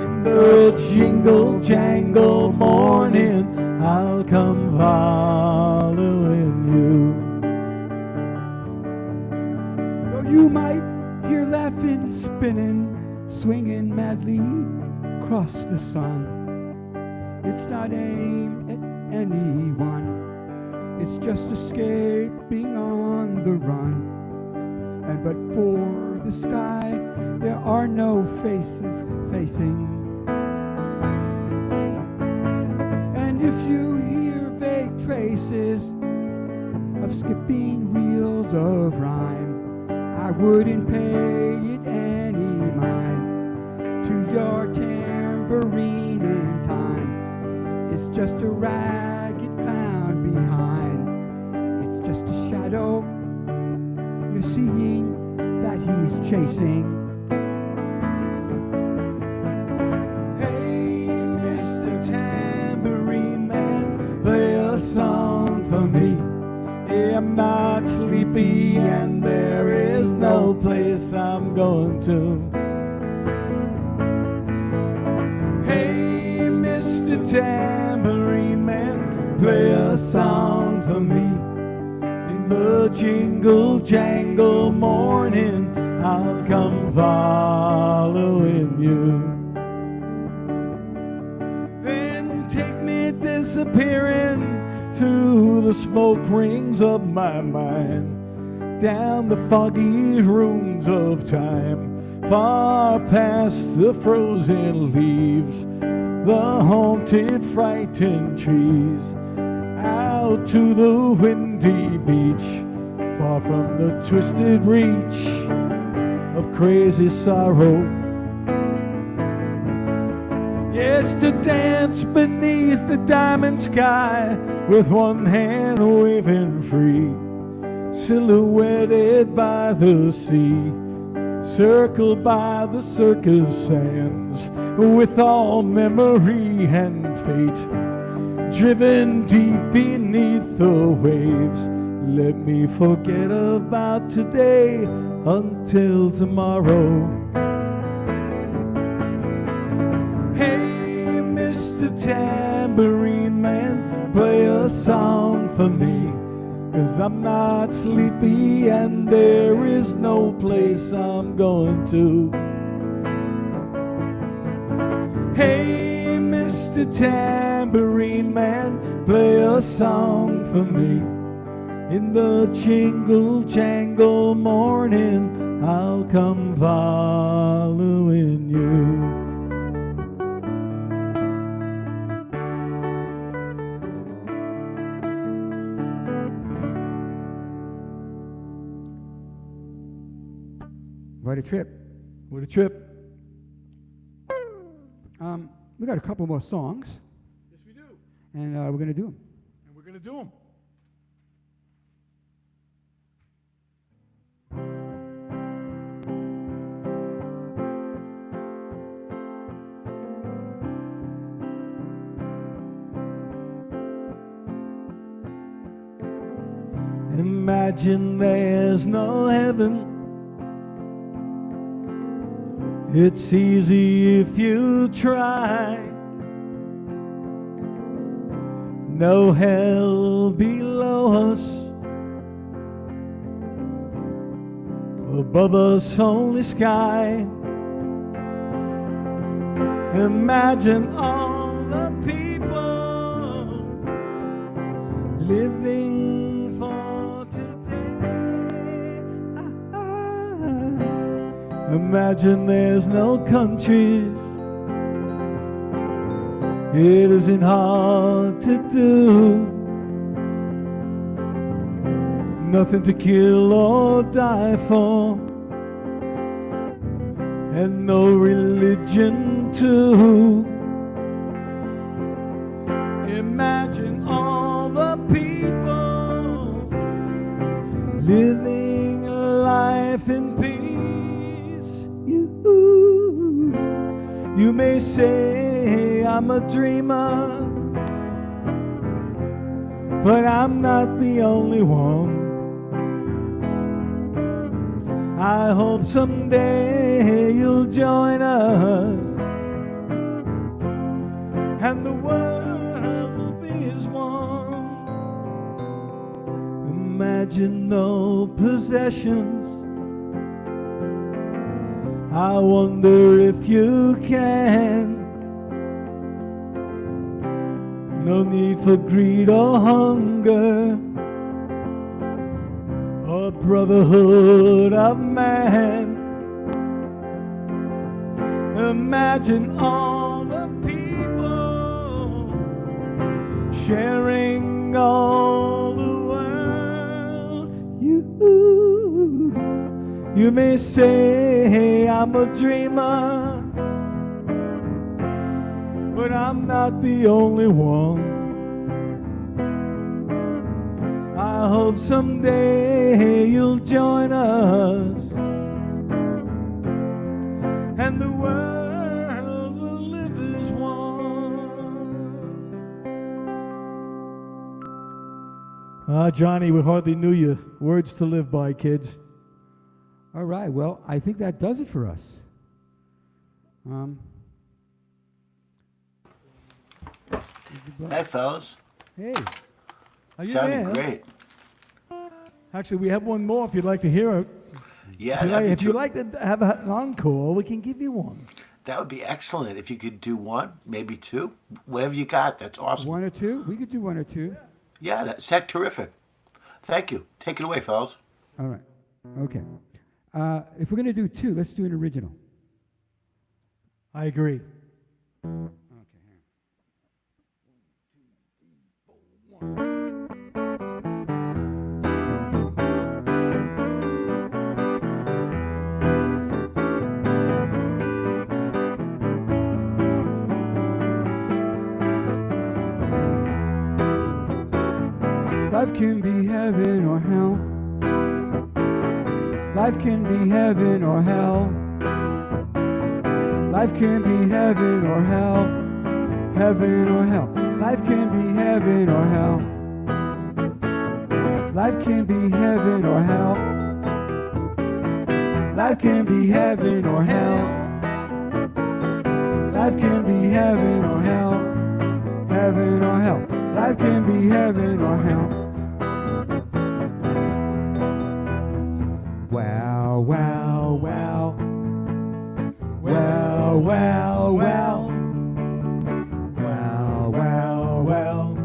In the jingle jangle morning, I'll come following you. Though you might hear laughing, spinning, swinging madly across the sun, it's not aimed at anyone. It's just escaping on the run. And but for the sky, there are no faces facing. And if you hear vague traces of skipping reels of rhyme, I wouldn't pay it any mind. To your tambourine in time, it's just a ragged clown behind. It's just a shadow you're seeing that he's chasing. Hey, Mr. Tambourine Man, play a song for me. Yeah, I'm not sleepy and there is no place I'm going to. Hey, Mr. Tambourine Man, play a song for me. In the jingle jangle morning, I'll come following you. Then take me disappearing through the smoke rings of my mind, down the foggy ruins of time, far past the frozen leaves, the haunted, frightened trees, out to the windy beach, far from the twisted reach of crazy sorrow. Yes, to dance beneath the diamond sky with one hand waving free, silhouetted by the sea, circled by the circus sands, with all memory and fate, driven deep beneath the waves. Let me forget about today until tomorrow. Hey, Mr. Tambourine Man, play a song for me, 'cause I'm not sleepy and there is no place I'm going to. Hey, Mr. Tambourine Man, play a song for me. In the jingle jangle morning, I'll come following you. What a trip. What a trip. We got a couple more songs, Yes, we do. and we're going to do them. And we're going to do them. Imagine there's no heaven. It's easy if you try. No hell below us. Above us only sky. Imagine all the people living for today. Imagine there's no countries. It isn't hard to do. Nothing to kill or die for, and no religion too. Imagine all the people living life in peace. You may say I'm a dreamer, but I'm not the only one. I hope someday you'll join us, and the world will be as one. Imagine no possessions. I wonder if you can. No need for greed or hunger, or brotherhood of man. Imagine all the people sharing all the world. You may say I'm a dreamer, but I'm not the only one. I hope someday you'll join us, and the world will live as one. Johnny, we hardly knew you. Words to live by, kids. All right, well, I think that does it for us. Hey, fellas. Hey, are you Sounding there? great. Actually, we have one more if you'd like to hear it. Yeah, If you'd like to have an encore, we can give you one. that would be excellent if you could do one, maybe two, whatever you got. That's awesome. One or two? We could do one or two. Yeah, that's heck terrific. Thank you. Take it away, fellas. All right. Okay. If we're going to do two, let's do an original. I agree. Life can be heaven or hell. Life can be heaven or hell. Life can be heaven or hell. Heaven or hell. Life can be heaven or hell. Life can be heaven or hell. Life can be heaven or hell. Life can be heaven or hell. Heaven or hell. Life can be heaven or hell. Wow, wow, wow. Well, well, well. Well, well, well.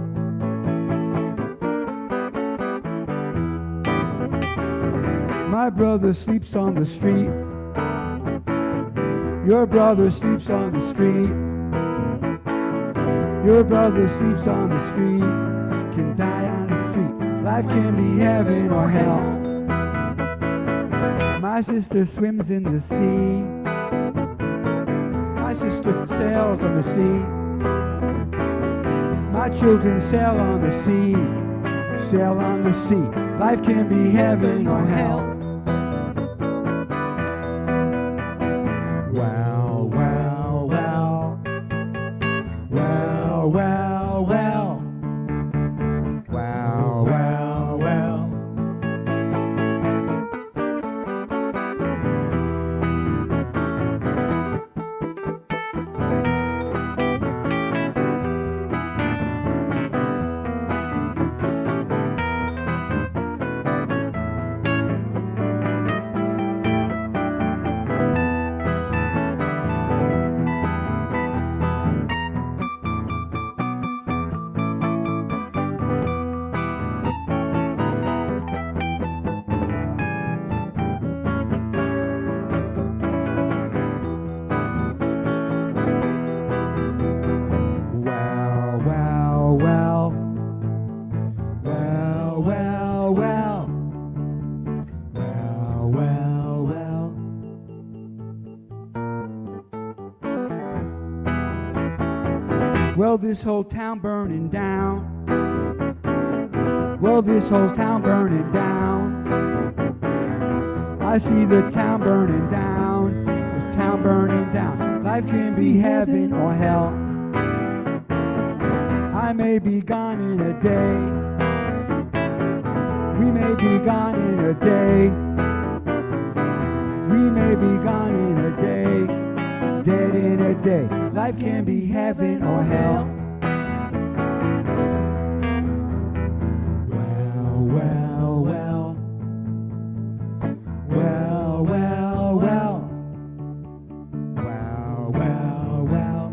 My brother sleeps on the street. Your brother sleeps on the street. Your brother sleeps on the street. Can die on the street. Life can be heaven or hell. My sister swims in the sea. My sister sails on the sea. My children sail on the sea. Sail on the sea. Life can be heaven or hell. Well, well, well. Well, well, well. Well, well, well. Well, well, well. Well, well, well. Well, well, well. Well, this whole town burning down. Well, this whole town burning down. I see the town burning down. The town burning down. Life can be heaven or hell. I may be gone in a day. We may be gone in a day. We may be gone in a day. Dead in a day. Life can be heaven or hell. Well, well, well. Well, well, well. Well, well, well.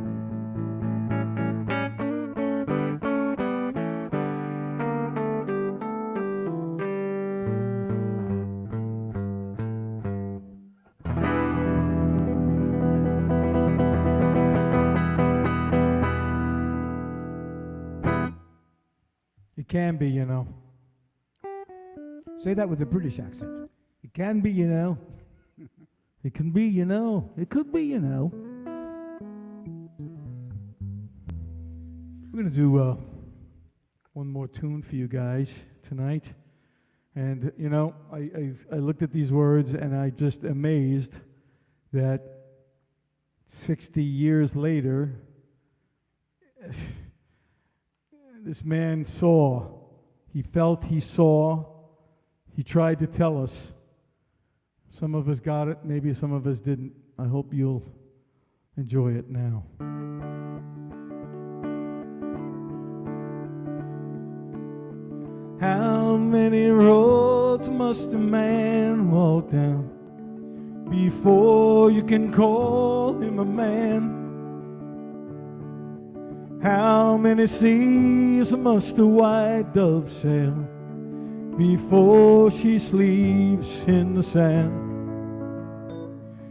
It can be, you know. Say that with a British accent. It can be, you know. It can be, you know. It could be, you know. We're going to do one more tune for you guys tonight. And, you know, I looked at these words and I just amazed that 60 years later, this man saw, he felt, he saw, he tried to tell us. Some of us got it, maybe some of us didn't. I hope you'll enjoy it now. How many roads must a man walk down before you can call him a man? How many seas must a white dove sail before she sleeps in the sand?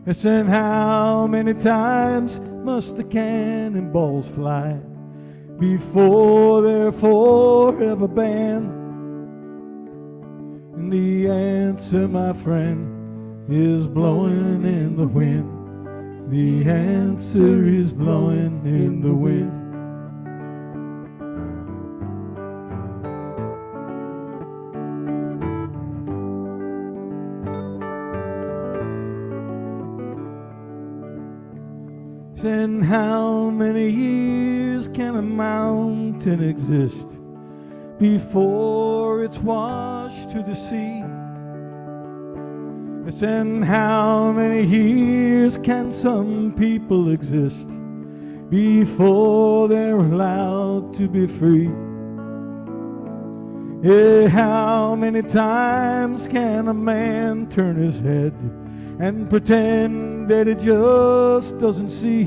Yes, and how many times must the cannonballs fly before they're forever banned? And the answer, my friend, is blowing in the wind. The answer is blowing in the wind. And how many years can a mountain exist before it's washed to the sea? Yes, and how many years can some people exist before they're allowed to be free? Yeah, how many times can a man turn his head and pretend that it just doesn't see?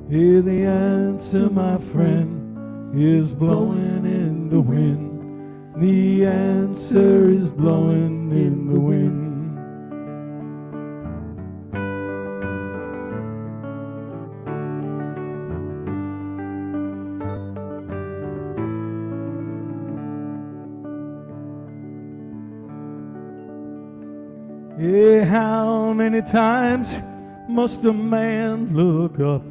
Yeah, the answer, my friend, is blowing in the wind. The answer is blowing in the wind. Yeah, how many times must a man look up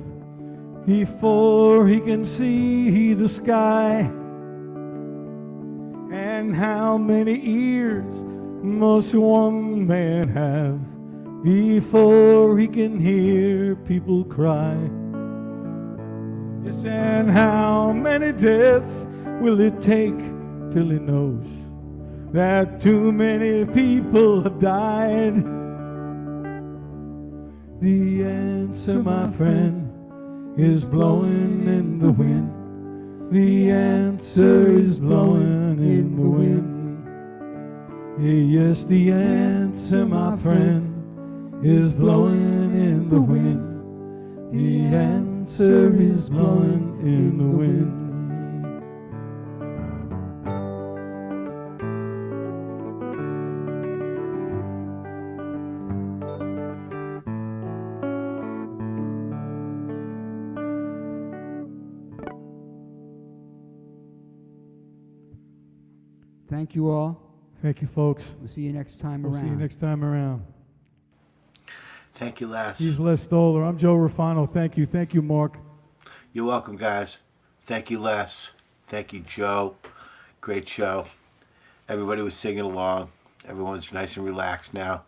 before he can see the sky? And how many ears must one man have before he can hear people cry? Yes, and how many deaths will it take till he knows that too many people have died? The answer, my friend, is blowing in the wind. The answer is blowing in the wind. Yes, the answer, my friend, is blowing in the wind. The answer is blowing in the wind. Thank you all. Thank you, folks. We'll see you next time We'll around. see you next time around. Thank you, Les. He's Les Stoller. I'm Joe Refano. Thank you. Thank you, Mark. You're welcome, guys. Thank you, Les. Thank you, Joe. Great show. Everybody was singing along. Everyone's nice and relaxed now.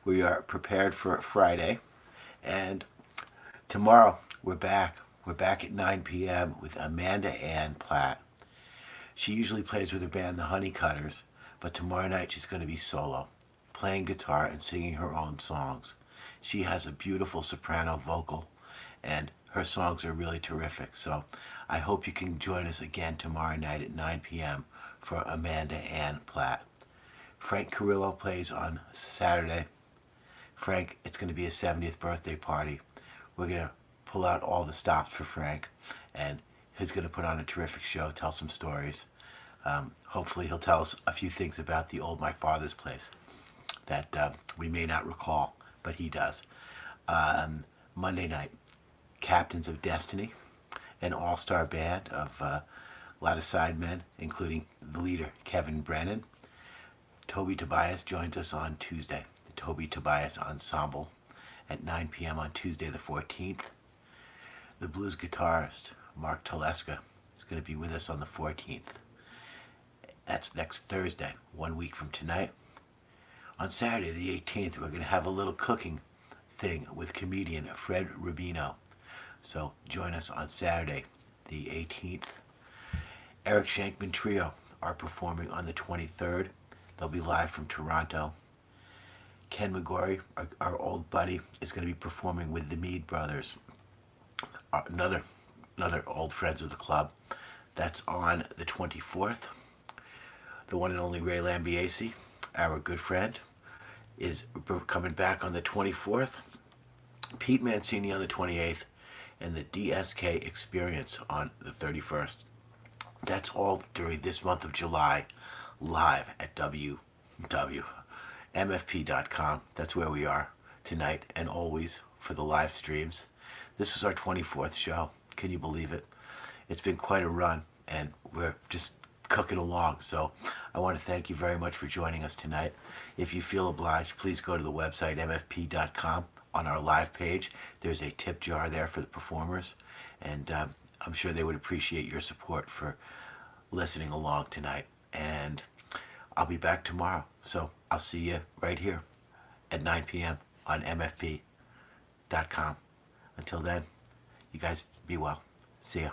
We are prepared for Friday. And tomorrow, we're back. We're back at 9 p.m. with Amanda Ann Platt. She usually plays with her band, the Honeycutters, but tomorrow night she's going to be solo, playing guitar and singing her own songs. She has a beautiful soprano vocal, and her songs are really terrific. So I hope you can join us again tomorrow night at 9 p.m. for Amanda Ann Platt. Frank Carrillo plays on Saturday. Frank, it's going to be his 70th birthday party. We're going to pull out all the stops for Frank, and he's going to put on a terrific show, tell some stories. Hopefully he'll tell us a few things about the old My Father's Place that we may not recall, but he does. Monday night, Captains of Destiny, an all-star band of a lot of sidemen, including the leader, Kevin Brennan. Toby Tobias joins us on Tuesday, the Toby Tobias Ensemble, at 9 p.m. on Tuesday the 14th. The blues guitarist, Mark Teleska, is going to be with us on the 14th. That's next Thursday, 1 week from tonight. On Saturday, the 18th, we're going to have a little cooking thing with comedian Fred Rubino. So join us on Saturday, the 18th. Eric Shankman Trio are performing on the 23rd. They'll be live from Toronto. Ken McGorry, our old buddy, is going to be performing with the Mead Brothers, another old friends of the club. That's on the 24th. The one and only Ray Lambiase, our good friend, is coming back on the 24th. Pete Mancini on the 28th, and the DSK Experience on the 31st. That's all during this month of July, live at www.mfp.com. That's where we are tonight and always for the live streams. This was our 24th show. Can you believe it? It's been quite a run, and we're just cooking along. So I want to thank you very much for joining us tonight. If you feel obliged, please go to the website mfp.com. On our live page, there's a tip jar there for the performers, and I'm sure they would appreciate your support for listening along tonight. And I'll be back tomorrow, so I'll see you right here at 9 p.m. on mfp.com. Until then, you guys be well. See ya.